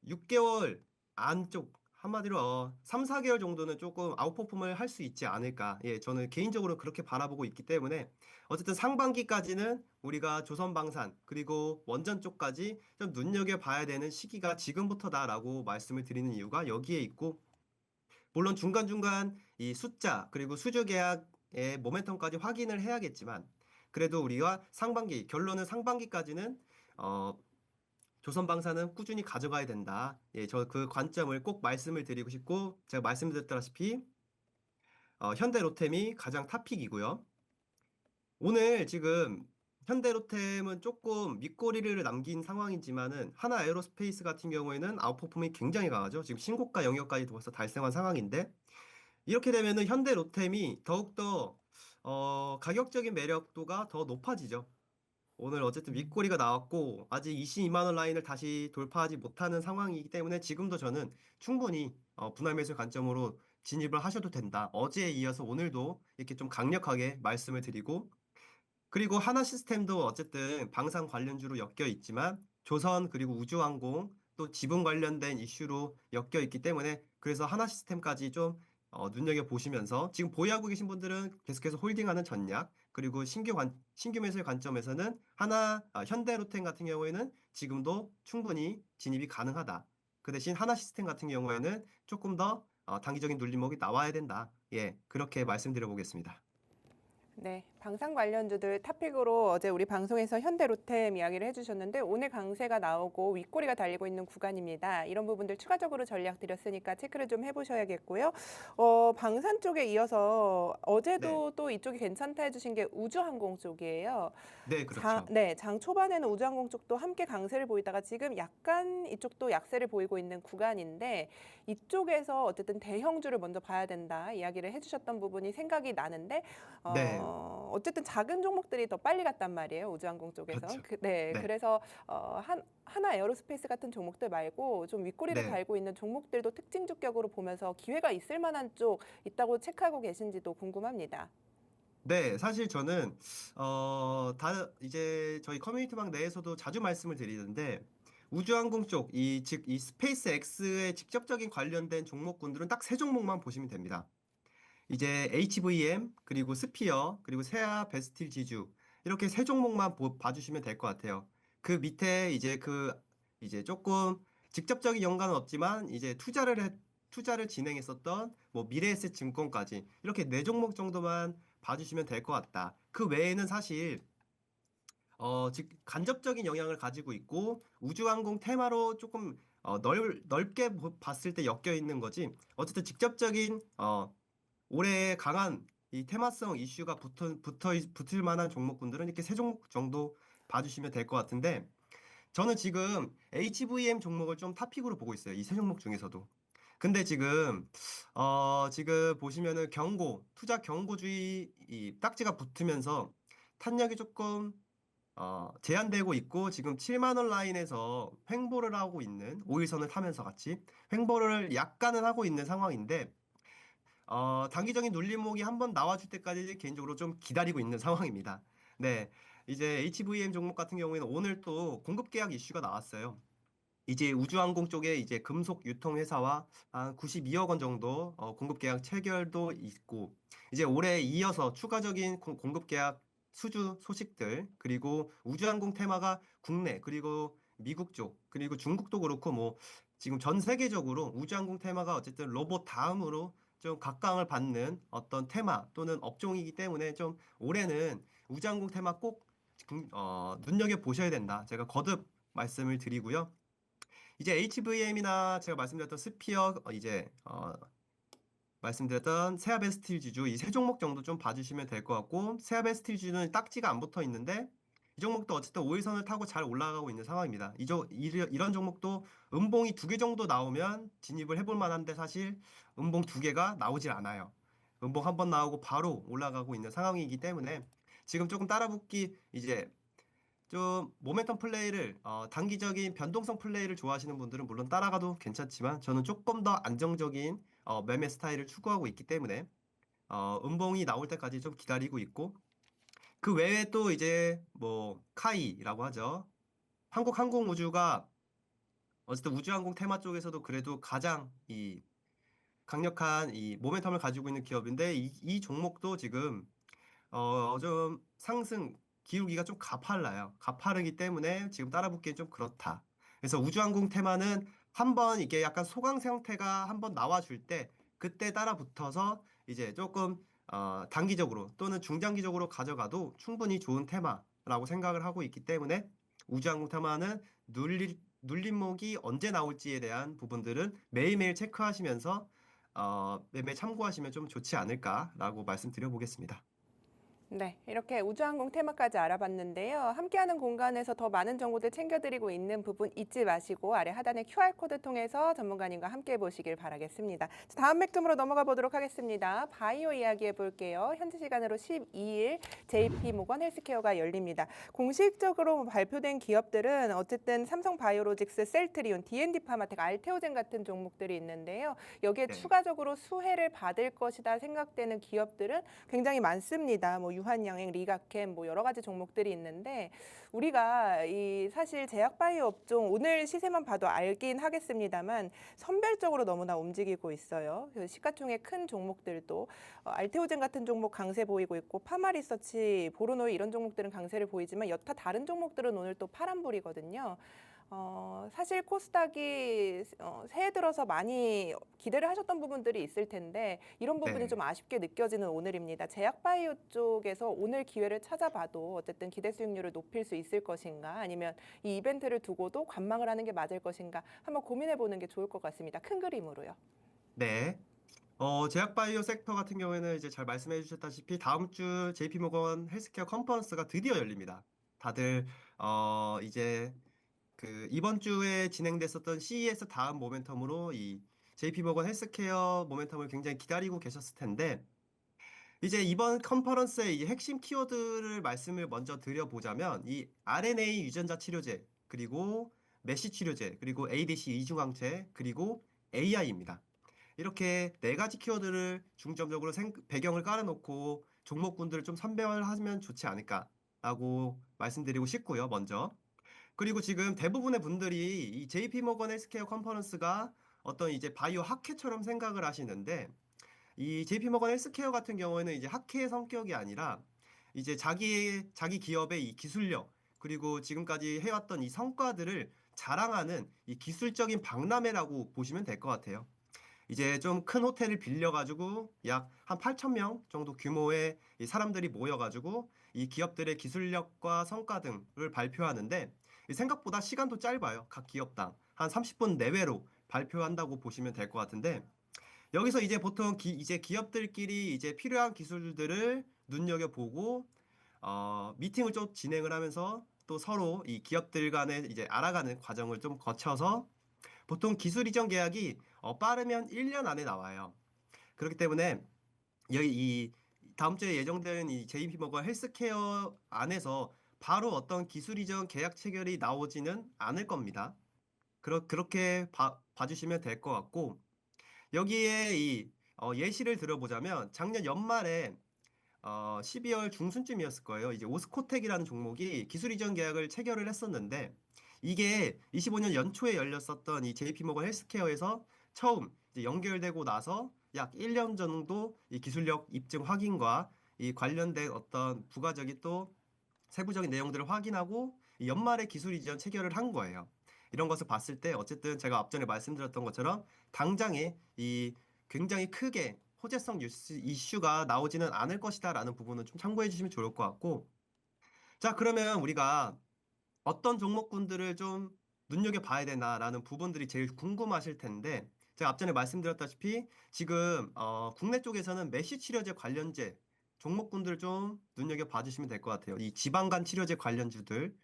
6개월 안쪽 한마디로 3, 4개월 정도는 조금 아웃퍼폼을 할 수 있지 않을까. 예, 저는 개인적으로 그렇게 바라보고 있기 때문에 어쨌든 상반기까지는 우리가 조선방산 그리고 원전 쪽까지 좀 눈여겨봐야 되는 시기가 지금부터다라고 말씀을 드리는 이유가 여기에 있고 물론 중간중간 이 숫자 그리고 수주 계약의 모멘텀까지 확인을 해야겠지만 그래도 우리가 결론은 상반기까지는 어, 조선방사는 꾸준히 가져가야 된다. 예, 저 그 관점을 꼭 말씀을 드리고 싶고, 제가 말씀드렸다시피, 현대로템이 가장 탑픽이고요. 오늘 지금 현대로템은 조금 밑거리를 남긴 상황이지만은 하나 에어로스페이스 같은 경우에는 아웃퍼폼이 굉장히 강하죠. 지금 신고가 영역까지도 벌써 달성한 상황인데, 이렇게 되면은 현대로템이 더욱더 가격적인 매력도가 더 높아지죠. 오늘 어쨌든 윗꼬리가 나왔고 아직 22만 원 라인을 다시 돌파하지 못하는 상황이기 때문에 지금도 저는 충분히 분할 매수 관점으로 진입을 하셔도 된다. 어제에 이어서 오늘도 이렇게 좀 강력하게 말씀을 드리고 그리고 하나 시스템도 어쨌든 방산 관련주로 엮여 있지만 조선 그리고 우주항공 또 지분 관련된 이슈로 엮여 있기 때문에 그래서 하나 시스템까지 좀 눈여겨 보시면서 지금 보유하고 계신 분들은 계속해서 홀딩하는 전략 그리고 신규 매수의 관점에서는 현대로템 같은 경우에는 지금도 충분히 진입이 가능하다. 그 대신 하나 시스템 같은 경우에는 조금 더 단기적인 눌림목이 나와야 된다. 예, 그렇게 말씀드려 보겠습니다. 네, 방산 관련주들 탑픽으로 어제 우리 방송에서 현대로템 이야기를 해주셨는데 오늘 강세가 나오고 윗꼬리가 달리고 있는 구간입니다. 이런 부분들 추가적으로 전략 드렸으니까 체크를 좀 해보셔야겠고요. 방산 쪽에 이어서 네, 어제도 또 이쪽이 괜찮다 해주신 게 우주항공 쪽이에요. 네, 그렇죠. 장 초반에는 우주항공 쪽도 함께 강세를 보이다가 지금 약간 이쪽도 약세를 보이고 있는 구간인데 이쪽에서 어쨌든 대형주를 먼저 봐야 된다 이야기를 해주셨던 부분이 생각이 나는데 네, 어쨌든 작은 종목들이 더 빨리 갔단 말이에요. 우주항공 쪽에서. 그렇죠. 네, 네, 그래서 하나 에어로스페이스 같은 종목들 말고 좀 윗꼬리를 네, 달고 있는 종목들도 특징 주격으로 보면서 기회가 있을 만한 쪽 있다고 체크하고 계신지도 궁금합니다. 네. 사실 저는 이제 저희 커뮤니티방 내에서도 자주 말씀을 드리는데 우주항공 쪽, 즉 이 스페이스 X의 직접적인 관련된 종목군들은 딱 세 종목만 보시면 됩니다. 이제 HVM, 그리고 스피어, 그리고 세아 베스틸 지주 이렇게 세 종목만 봐주시면 될 것 같아요. 그 밑에 이제 조금 직접적인 연관은 없지만 이제 투자를 진행했었던 뭐 미래에셋 증권까지 이렇게 네 종목 정도만 봐주시면 될 것 같다. 그 외에는 사실 즉 간접적인 영향을 가지고 있고 우주항공 테마로 조금 넓게 봤을 때 엮여 있는 거지. 어쨌든 직접적인 올해 강한 이 테마성 이슈가 붙을 만한 종목군들은 이렇게 세 종목 정도 봐주시면 될 것 같은데 저는 지금 HVM 종목을 좀 탑픽으로 보고 있어요. 이 세 종목 중에서도. 근데 지금 보시면은 투자 경고주의 이 딱지가 붙으면서 탄력이 조금 제한되고 있고 지금 7만 원 라인에서 횡보를 하고 있는 5일선을 타면서 같이 횡보를 약간은 하고 있는 상황인데 단기적인 눌림목이 한번 나와줄 때까지 개인적으로 좀 기다리고 있는 상황입니다. 네. 이제 HVM 종목 같은 경우에는 오늘 또 공급 계약 이슈가 나왔어요. 이제 우주항공 쪽에 이제 금속 유통회사와 한 92억 원 정도 공급 계약 체결도 있고 이제 올해 이어서 추가적인 공급 계약 수주 소식들 그리고 우주항공 테마가 국내 그리고 미국 쪽 그리고 중국도 그렇고 뭐 지금 전 세계적으로 우주항공 테마가 어쨌든 로봇 다음으로 좀 각광을 받는 어떤 테마 또는 업종이기 때문에 좀 올해는 우주항공 테마 꼭 눈여겨 보셔야 된다. 제가 거듭 말씀을 드리고요. 이제 HVM이나 제가 말씀드렸던 스피어 말씀드렸던 세아베 스틸 지주 이 세 종목 정도 좀 봐주시면 될 것 같고 세아베 스틸 지주는 딱지가 안 붙어 있는데 이 종목도 어쨌든 5일선을 타고 잘 올라가고 있는 상황입니다. 이런 종목도 음봉이 두 개 정도 나오면 진입을 해볼 만한데 사실 음봉 두 개가 나오질 않아요. 음봉 한 번 나오고 바로 올라가고 있는 상황이기 때문에 지금 조금 따라붙기 이제 좀 모멘텀 플레이를 단기적인 변동성 플레이를 좋아하시는 분들은 물론 따라가도 괜찮지만 저는 조금 더 안정적인 매매 스타일을 추구하고 있기 때문에 음봉이 나올 때까지 좀 기다리고 있고 그 외에 또 이제 뭐 카이라고 하죠. 한국항공우주가 어쨌든 우주항공 테마 쪽에서도 그래도 가장 이 강력한 이 모멘텀을 가지고 있는 기업인데 이 종목도 지금 좀 상승 기울기가 좀 가팔라요. 가파르기 때문에 지금 따라붙기엔 좀 그렇다. 그래서 우주항공 테마는 한번 이게 약간 소강 형태가 한번 나와줄 때 그때 따라붙어서 이제 조금 단기적으로 또는 중장기적으로 가져가도 충분히 좋은 테마라고 생각을 하고 있기 때문에 우주항공 테마는 눌림목이 언제 나올지에 대한 부분들은 매일매일 체크하시면서 매매 참고하시면 좀 좋지 않을까라고 말씀드려 보겠습니다. 네, 이렇게 우주항공 테마까지 알아봤는데요. 함께하는 공간에서 더 많은 정보들 챙겨드리고 있는 부분 잊지 마시고 아래 하단의 QR코드 통해서 전문가님과 함께 보시길 바라겠습니다. 자, 다음 맥점으로 넘어가 보도록 하겠습니다. 바이오 이야기해 볼게요. 현지 시간으로 12일 JP모건 헬스케어가 열립니다. 공식적으로 발표된 기업들은 어쨌든 삼성바이오로직스, 셀트리온, D&D 파마텍, 알테오젠 같은 종목들이 있는데요. 여기에 네. 추가적으로 수혜를 받을 것이다 생각되는 기업들은 굉장히 많습니다. 뭐 유한양행, 리가캠 뭐 여러 가지 종목들이 있는데 우리가 이 사실 제약바이오 업종 오늘 시세만 봐도 알긴 하겠습니다만 선별적으로 너무나 움직이고 있어요. 그 시가총액 큰 종목들도 알테오젠 같은 종목 강세 보이고 있고 파마리서치, 보로노이 이런 종목들은 강세를 보이지만 여타 다른 종목들은 오늘 또 파란불이거든요. 사실 코스닥이 새해 들어서 많이 기대를 하셨던 부분들이 있을 텐데 이런 부분이 네. 좀 아쉽게 느껴지는 오늘입니다. 제약바이오 쪽에서 오늘 기회를 찾아봐도 어쨌든 기대 수익률을 높일 수 있을 것인가 아니면 이 이벤트를 두고도 관망을 하는 게 맞을 것인가 한번 고민해 보는 게 좋을 것 같습니다. 큰 그림으로요. 네. 제약바이오 섹터 같은 경우에는 이제 잘 말씀해 주셨다시피 다음 주 JP모건 헬스케어 컨퍼런스가 드디어 열립니다. 다들 이제 그 이번 주에 진행됐었던 CES 다음 모멘텀으로 이 JP모건 헬스케어 모멘텀을 굉장히 기다리고 계셨을 텐데 이제 이번 컨퍼런스의 이 핵심 키워드를 말씀을 먼저 드려보자면 이 RNA 유전자 치료제 그리고 메시 치료제 그리고 ADC 이중항체 그리고 AI입니다. 이렇게 네 가지 키워드를 중점적으로 배경을 깔아놓고 종목군들을 좀 선별하면 좋지 않을까라고 말씀드리고 싶고요, 먼저. 그리고 지금 대부분의 분들이 이 JP모건 헬스케어 컨퍼런스가 어떤 이제 바이오 학회처럼 생각을 하시는데 이 JP모건 헬스케어 같은 경우에는 이제 학회의 성격이 아니라 이제 자기 기업의 이 기술력 그리고 지금까지 해왔던 이 성과들을 자랑하는 이 기술적인 박람회라고 보시면 될 것 같아요. 이제 좀 큰 호텔을 빌려가지고 약 한 8천 명 정도 규모의 이 사람들이 모여가지고 이 기업들의 기술력과 성과 등을 발표하는데 이 생각보다 시간도 짧아요. 각 기업당 한 30분 내외로 발표한다고 보시면 될 것 같은데 여기서 이제 보통 이제 기업들끼리 이제 필요한 기술들을 눈여겨보고 미팅을 좀 진행을 하면서 또 서로 이 기업들 간에 이제 알아가는 과정을 좀 거쳐서 보통 기술 이전 계약이 빠르면 1년 안에 나와요. 그렇기 때문에 여기 이 다음 주에 예정된 이 JP모건 헬스케어 안에서 바로 어떤 기술 이전 계약 체결이 나오지는 않을 겁니다. 그렇게 봐주시면 될 것 같고 여기에 이 예시를 들어보자면 작년 연말에 12월 중순쯤이었을 거예요. 이제 오스코텍이라는 종목이 기술 이전 계약을 체결을 했었는데 이게 25년 연초에 열렸었던 이 JP모건 헬스케어에서 처음 이제 연결되고 나서 약 1년 정도 이 기술력 입증 확인과 이 관련된 어떤 부가적인 또 세부적인 내용들을 확인하고 이 연말에 기술 이전 체결을 한 거예요. 이런 것을 봤을 때 어쨌든 제가 앞전에 말씀드렸던 것처럼 당장에 이 굉장히 크게 호재성 이슈가 나오지는 않을 것이다라는 부분은 좀 참고해 주시면 좋을 것 같고 자 그러면 우리가 어떤 종목군들을 좀 눈여겨봐야 되나라는 부분들이 제일 궁금하실 텐데 제가 앞전에 말씀드렸다시피 지금 국내 쪽에서는 메시 치료제 관련제 종목군들 좀 눈여겨봐 주시면 될 것 같아요. 이 지방간 치료제 관련주들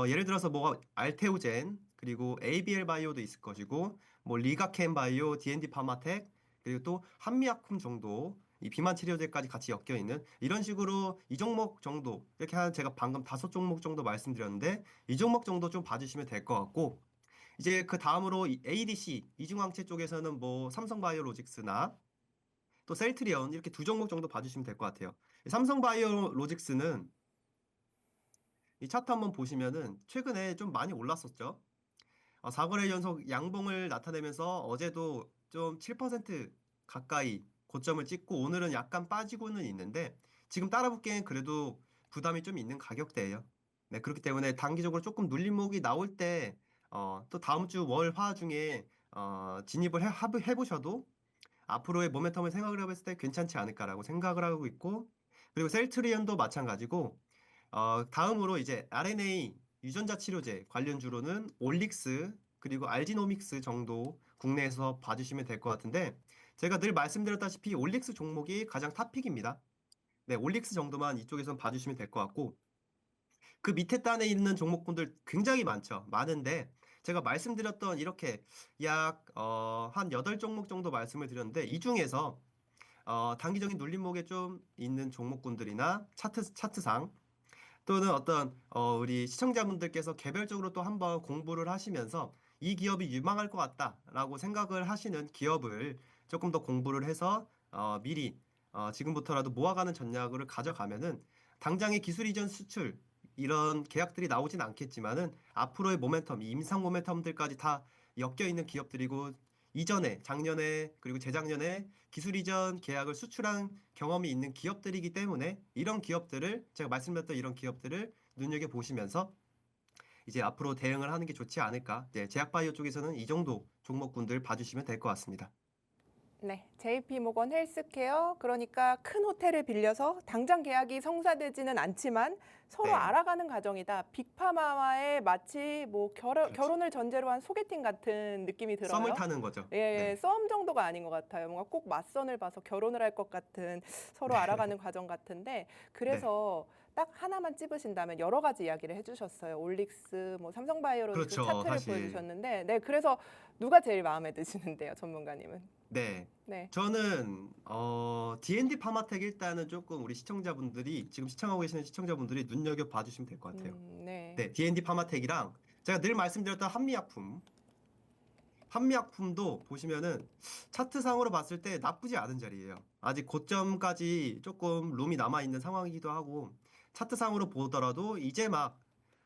예를 들어서 뭐 알테오젠 그리고 ABL 바이오도 있을 것이고 뭐 리가켄 바이오, D&D 파마텍 그리고 또 한미약품 정도 이 비만 치료제까지 같이 엮여 있는 이런 식으로 이 종목 정도 이렇게 한 제가 방금 5종목 정도 말씀드렸는데 이 종목 정도 좀 봐주시면 될 것 같고 이제 그 다음으로 이 ADC 이중항체 쪽에서는 뭐 삼성바이오로직스나 또 셀트리온 이렇게 두 종목 정도 봐주시면 될 것 같아요. 삼성바이오로직스는 이 차트 한번 보시면은 최근에 좀 많이 올랐었죠. 4거래 연속 양봉을 나타내면서 어제도 좀 7% 가까이 고점을 찍고 오늘은 약간 빠지고는 있는데 지금 따라붙기엔 그래도 부담이 좀 있는 가격대예요. 네, 그렇기 때문에 단기적으로 조금 눌림목이 나올 때 또 다음 주 월, 화 중에 진입을 해보셔도 앞으로의 모멘텀을 생각을 해봤을 때 괜찮지 않을까라고 생각을 하고 있고 그리고 셀트리온도 마찬가지고 다음으로 이제 RNA 유전자 치료제 관련주로는 올릭스 그리고 알지노믹스 정도 국내에서 봐주시면 될 것 같은데 제가 늘 말씀드렸다시피 올릭스 종목이 가장 탑픽입니다. 네, 올릭스 정도만 이쪽에선 봐주시면 될 것 같고 그 밑에 단에 있는 종목군들 굉장히 많은데 제가 말씀드렸던 이렇게 약 한 8종목 정도 말씀을 드렸는데 이 중에서 단기적인 눌림목에 좀 있는 종목군들이나 차트상 또는 어떤 우리 시청자분들께서 개별적으로 또 한번 공부를 하시면서 이 기업이 유망할 것 같다라고 생각을 하시는 기업을 조금 더 공부를 해서 미리 지금부터라도 모아가는 전략을 가져가면은 당장의 기술 이전 수출 이런 계약들이 나오진 않겠지만은 앞으로의 모멘텀, 이 임상 모멘텀들까지 다 엮여 있는 기업들이고 이전에 작년에 그리고 재작년에 기술 이전 계약을 수출한 경험이 있는 기업들이기 때문에 이런 기업들을 제가 말씀드렸던 이런 기업들을 눈여겨 보시면서 이제 앞으로 대응을 하는 게 좋지 않을까. 네, 제약바이오 쪽에서는 이 정도 종목군들 봐주시면 될 것 같습니다. 네, JP모건 헬스케어 그러니까 큰 호텔을 빌려서 당장 계약이 성사되지는 않지만 서로 네. 알아가는 과정이다. 빅파마와의 마치 뭐 그렇죠. 결혼을 전제로 한 소개팅 같은 느낌이 들어요. 썸을 타는 거죠. 예, 네. 썸 정도가 아닌 것 같아요. 뭔가 꼭 맞선을 봐서 결혼을 할 것 같은 서로 네. 알아가는 과정 같은데 그래서 딱 하나만 찝으신다면 여러 가지 이야기를 해주셨어요. 올릭스, 뭐 삼성바이오로직스 그렇죠, 차트를 사실. 보여주셨는데, 네, 그래서 누가 제일 마음에 드시는데요, 전문가님은? 네. 네. 저는 D&D 파마텍 일단은 조금 우리 시청자분들이 지금 시청하고 계시는 시청자분들이 눈여겨 봐주시면 될 것 같아요. 네. 네, D&D 파마텍이랑 제가 늘 말씀드렸던 한미약품도 보시면은 차트상으로 봤을 때 나쁘지 않은 자리예요. 아직 고점까지 조금 룸이 남아 있는 상황이기도 하고 차트상으로 보더라도 이제 막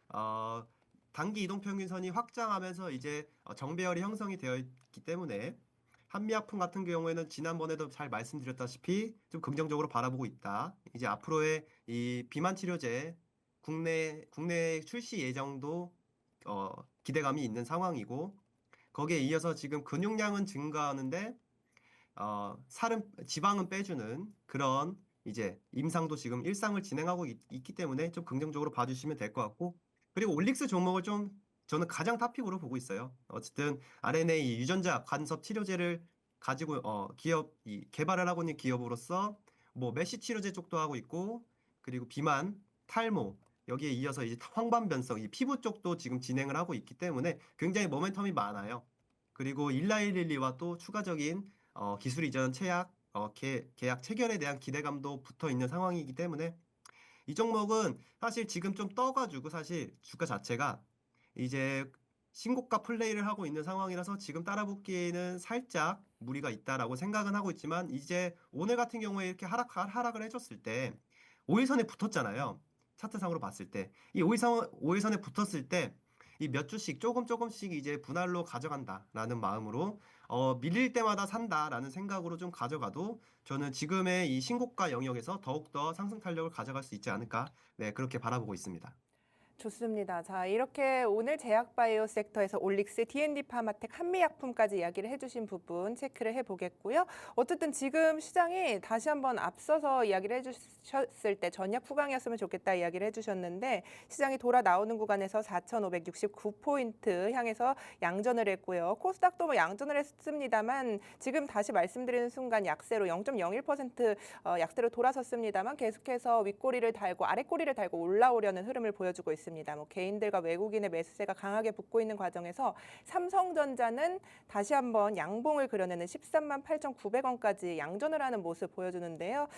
어, 단기 이동평균선이 확장하면서 이제 정배열이 형성이 되어 있기 때문에 한미약품 같은 경우에는 지난번에도 잘 말씀드렸다시피 좀 긍정적으로 바라보고 있다. 이제 앞으로의 이 비만 치료제 국내 출시 예정도 기대감이 있는 상황이고 거기에 이어서 지금 근육량은 증가하는데 지방은 빼주는 그런 이제 임상도 지금 일상을 진행하고 있기 때문에 좀 긍정적으로 봐주시면 될 것 같고 그리고 올릭스 종목을 좀 저는 가장 탑픽으로 보고 있어요. 어쨌든 RNA 유전자 간섭 치료제를 가지고 개발을 하고 있는 기업으로서 뭐 메시 치료제 쪽도 하고 있고 그리고 비만, 탈모 여기에 이어서 이제 황반변성 이 피부 쪽도 지금 진행을 하고 있기 때문에 굉장히 모멘텀이 많아요. 그리고 일라이릴리와 또 추가적인 기술 이전 계약 체결에 대한 기대감도 붙어 있는 상황이기 때문에 이 종목은 사실 지금 좀 떠가지고 사실 주가 자체가 이제 신고가 플레이를 하고 있는 상황이라서 지금 따라붙기에는 살짝 무리가 있다라고 생각은 하고 있지만 이제 오늘 같은 경우에 이렇게 하락을 해줬을 때 5일선에 붙었잖아요. 차트상으로 봤을 때. 이 5일선에 붙었을 때 이 몇 주씩 조금씩 이제 분할로 가져간다라는 마음으로 밀릴 때마다 산다라는 생각으로 좀 가져가도 저는 지금의 이 신고가 영역에서 더욱더 상승 탄력을 가져갈 수 있지 않을까. 네, 그렇게 바라보고 있습니다. 좋습니다. 자, 이렇게 오늘 제약바이오 섹터에서 올릭스, D&D 파마텍, 한미약품까지 이야기를 해주신 부분 체크를 해보겠고요. 어쨌든 지금 시장이 다시 한번 앞서서 이야기를 해주셨을 때 전략 후강이었으면 좋겠다 이야기를 해주셨는데 시장이 돌아 나오는 구간에서 4,569포인트 향해서 양전을 했고요. 코스닥도 뭐 양전을 했습니다만 지금 다시 말씀드리는 순간 약세로 0.01% 약세로 돌아섰습니다만 계속해서 윗꼬리를 달고 아랫꼬리를 달고 올라오려는 흐름을 보여주고 있습니다. 있습니다. 뭐 개인들과 외국인의 매수세가 강하게 붙고 있는 과정에서 삼성전자는 다시 한번 양봉을 그려내는 13만 8,900원까지 양전을 하는 모습 보여주는데요.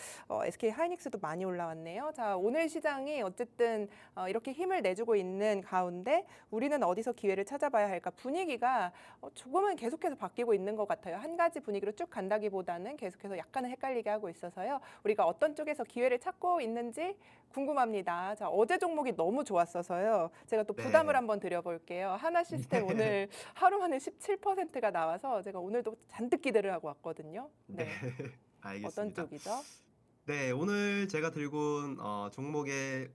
SK 하이닉스도 많이 올라왔네요. 자, 오늘 시장이 어쨌든 이렇게 힘을 내주고 있는 가운데 우리는 어디서 기회를 찾아봐야 할까? 분위기가 조금은 계속해서 바뀌고 있는 것 같아요. 한 가지 분위기로 쭉 간다기보다는 계속해서 약간은 헷갈리게 하고 있어서요. 우리가 어떤 쪽에서 기회를 찾고 있는지 궁금합니다. 자, 어제 종목이 너무 좋았어서요. 제가 또 부담을 네. 한번 드려볼게요. 하나시스템 오늘 하루 만에 17%가 나와서 제가 오늘도 잔뜩 기대를 하고 왔거든요. 네, 네, 어떤 알겠습니다. 쪽이죠? 네, 오늘 제가 들고 온 종목의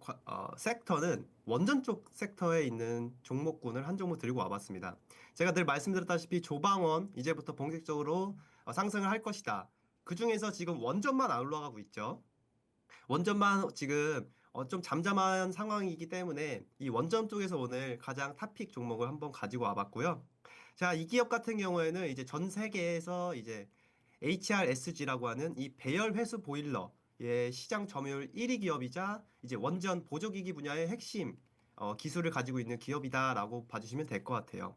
섹터는 원전 쪽 섹터에 있는 종목군을 한 종목 들고 와봤습니다. 제가 늘 말씀드렸다시피 조방원 이제부터 본격적으로 상승을 할 것이다. 그 중에서 지금 원전만 안 올라가고 있죠. 원전만 지금 좀 잠잠한 상황이기 때문에 이 원전 쪽에서 오늘 가장 탑픽 종목을 한번 가지고 와봤고요. 자, 이 기업 같은 경우에는 이제 전 세계에서 이제 HRSG라고 하는 이 배열 회수 보일러의 시장 점유율 1위 기업이자 이제 원전 보조기기 분야의 핵심 기술을 가지고 있는 기업이다라고 봐주시면 될 것 같아요.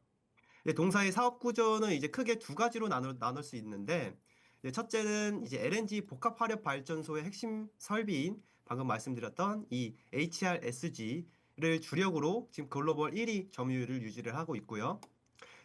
동사의 사업 구조는 이제 크게 두 가지로 나눌 수 있는데 이제 첫째는 이제 LNG 복합 화력 발전소의 핵심 설비인 방금 말씀드렸던 이 HRSG를 주력으로 지금 글로벌 1위 점유율을 유지를 하고 있고요.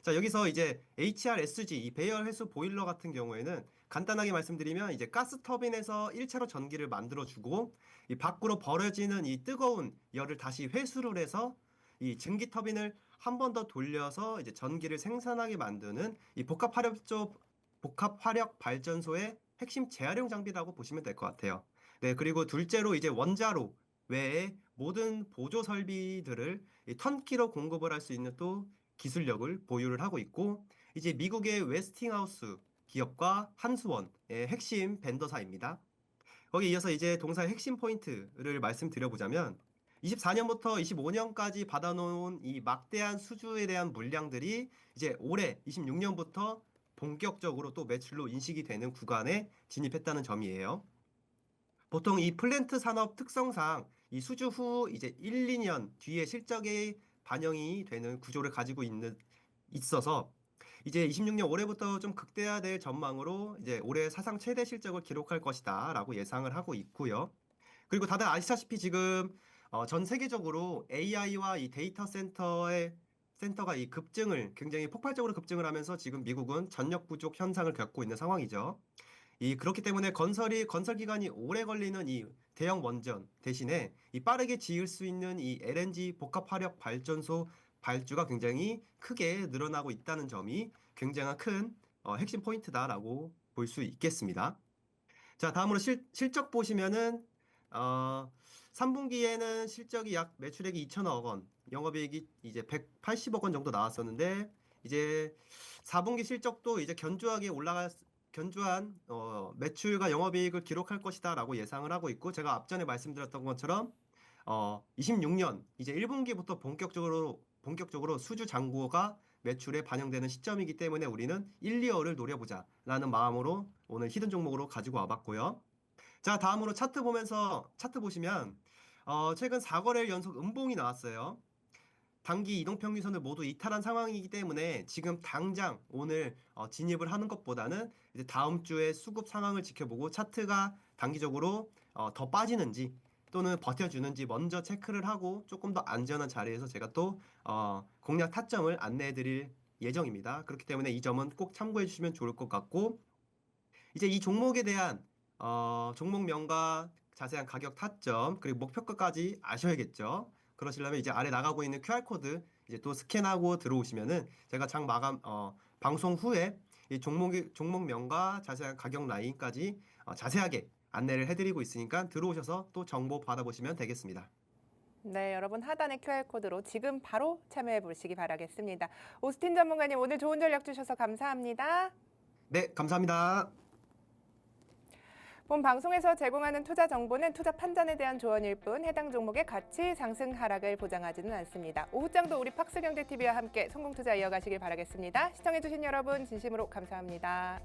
자, 여기서 이제 HRSG, 이 배열 회수 보일러 같은 경우에는 간단하게 말씀드리면 이제 가스 터빈에서 1차로 전기를 만들어주고 이 밖으로 버려지는 이 뜨거운 열을 다시 회수를 해서 이 증기 터빈을 한 번 더 돌려서 이제 전기를 생산하게 만드는 이 복합 화력 발전소의 핵심 재활용 장비라고 보시면 될 것 같아요. 네, 그리고 둘째로 이제 원자로 외에 모든 보조 설비들을 이 턴키로 공급을 할 수 있는 또 기술력을 보유를 하고 있고 이제 미국의 웨스팅하우스 기업과 한수원의 핵심 벤더사입니다. 거기에 이어서 이제 동사의 핵심 포인트를 말씀드려보자면 24년부터 25년까지 받아놓은 이 막대한 수주에 대한 물량들이 이제 올해 26년부터 본격적으로 또 매출로 인식이 되는 구간에 진입했다는 점이에요. 보통 이 플랜트 산업 특성상 이 수주 후 이제 1, 2년 뒤에 실적이 반영이 되는 구조를 가지고 있어서 이제 26년 올해부터 좀 극대화될 전망으로 이제 올해 사상 최대 실적을 기록할 것이다라고 예상을 하고 있고요. 그리고 다들 아시다시피 지금 전 세계적으로 AI와 이 데이터 센터가 이 급증을 굉장히 폭발적으로 급증을 하면서 지금 미국은 전력 부족 현상을 겪고 있는 상황이죠. 그렇기 때문에 건설 기간이 오래 걸리는 이 대형 원전 대신에 이 빠르게 지을 수 있는 이 LNG 복합 화력 발전소 발주가 굉장히 크게 늘어나고 있다는 점이 굉장한 큰 핵심 포인트다라고 볼 수 있겠습니다. 자, 다음으로 실적 보시면은 3분기에는 실적이 약 매출액이 2천억 원, 영업이익이 이제 180억 원 정도 나왔었는데 이제 4분기 실적도 이제 견주한 매출과 영업이익을 기록할 것이다라고 예상을 하고 있고 제가 앞전에 말씀드렸던 것처럼 26년 이제 1분기부터 본격적으로 수주 잔고가 매출에 반영되는 시점이기 때문에 우리는 1, 2월을 노려보자라는 마음으로 오늘 히든 종목으로 가지고 와봤고요. 자, 다음으로 차트 보시면 최근 4거래일 연속 음봉이 나왔어요. 단기 이동평균선을 모두 이탈한 상황이기 때문에 지금 당장 오늘 진입을 하는 것보다는 이제 다음 주에 수급 상황을 지켜보고 차트가 단기적으로 더 빠지는지 또는 버텨주는지 먼저 체크를 하고 조금 더 안전한 자리에서 제가 또 공략 타점을 안내해 드릴 예정입니다. 그렇기 때문에 이 점은 꼭 참고해 주시면 좋을 것 같고 이제 이 종목에 대한 종목명과 자세한 가격 타점 그리고 목표가까지 아셔야겠죠. 그러시려면 이제 아래 나가고 있는 QR코드 이제 또 스캔하고 들어오시면은 제가 장 마감 방송 후에 이 종목명과 자세한 가격 라인까지 자세하게 안내를 해드리고 있으니까 들어오셔서 또 정보 받아보시면 되겠습니다. 네, 여러분 하단의 QR코드로 지금 바로 참여해 보시기 바라겠습니다. 오스틴 전문가님 오늘 좋은 전략 주셔서 감사합니다. 네, 감사합니다. 본 방송에서 제공하는 투자 정보는 투자 판단에 대한 조언일 뿐 해당 종목의 가치 상승 하락을 보장하지는 않습니다. 오후장도 우리 팍스경제TV와 함께 성공투자 이어가시길 바라겠습니다. 시청해주신 여러분 진심으로 감사합니다.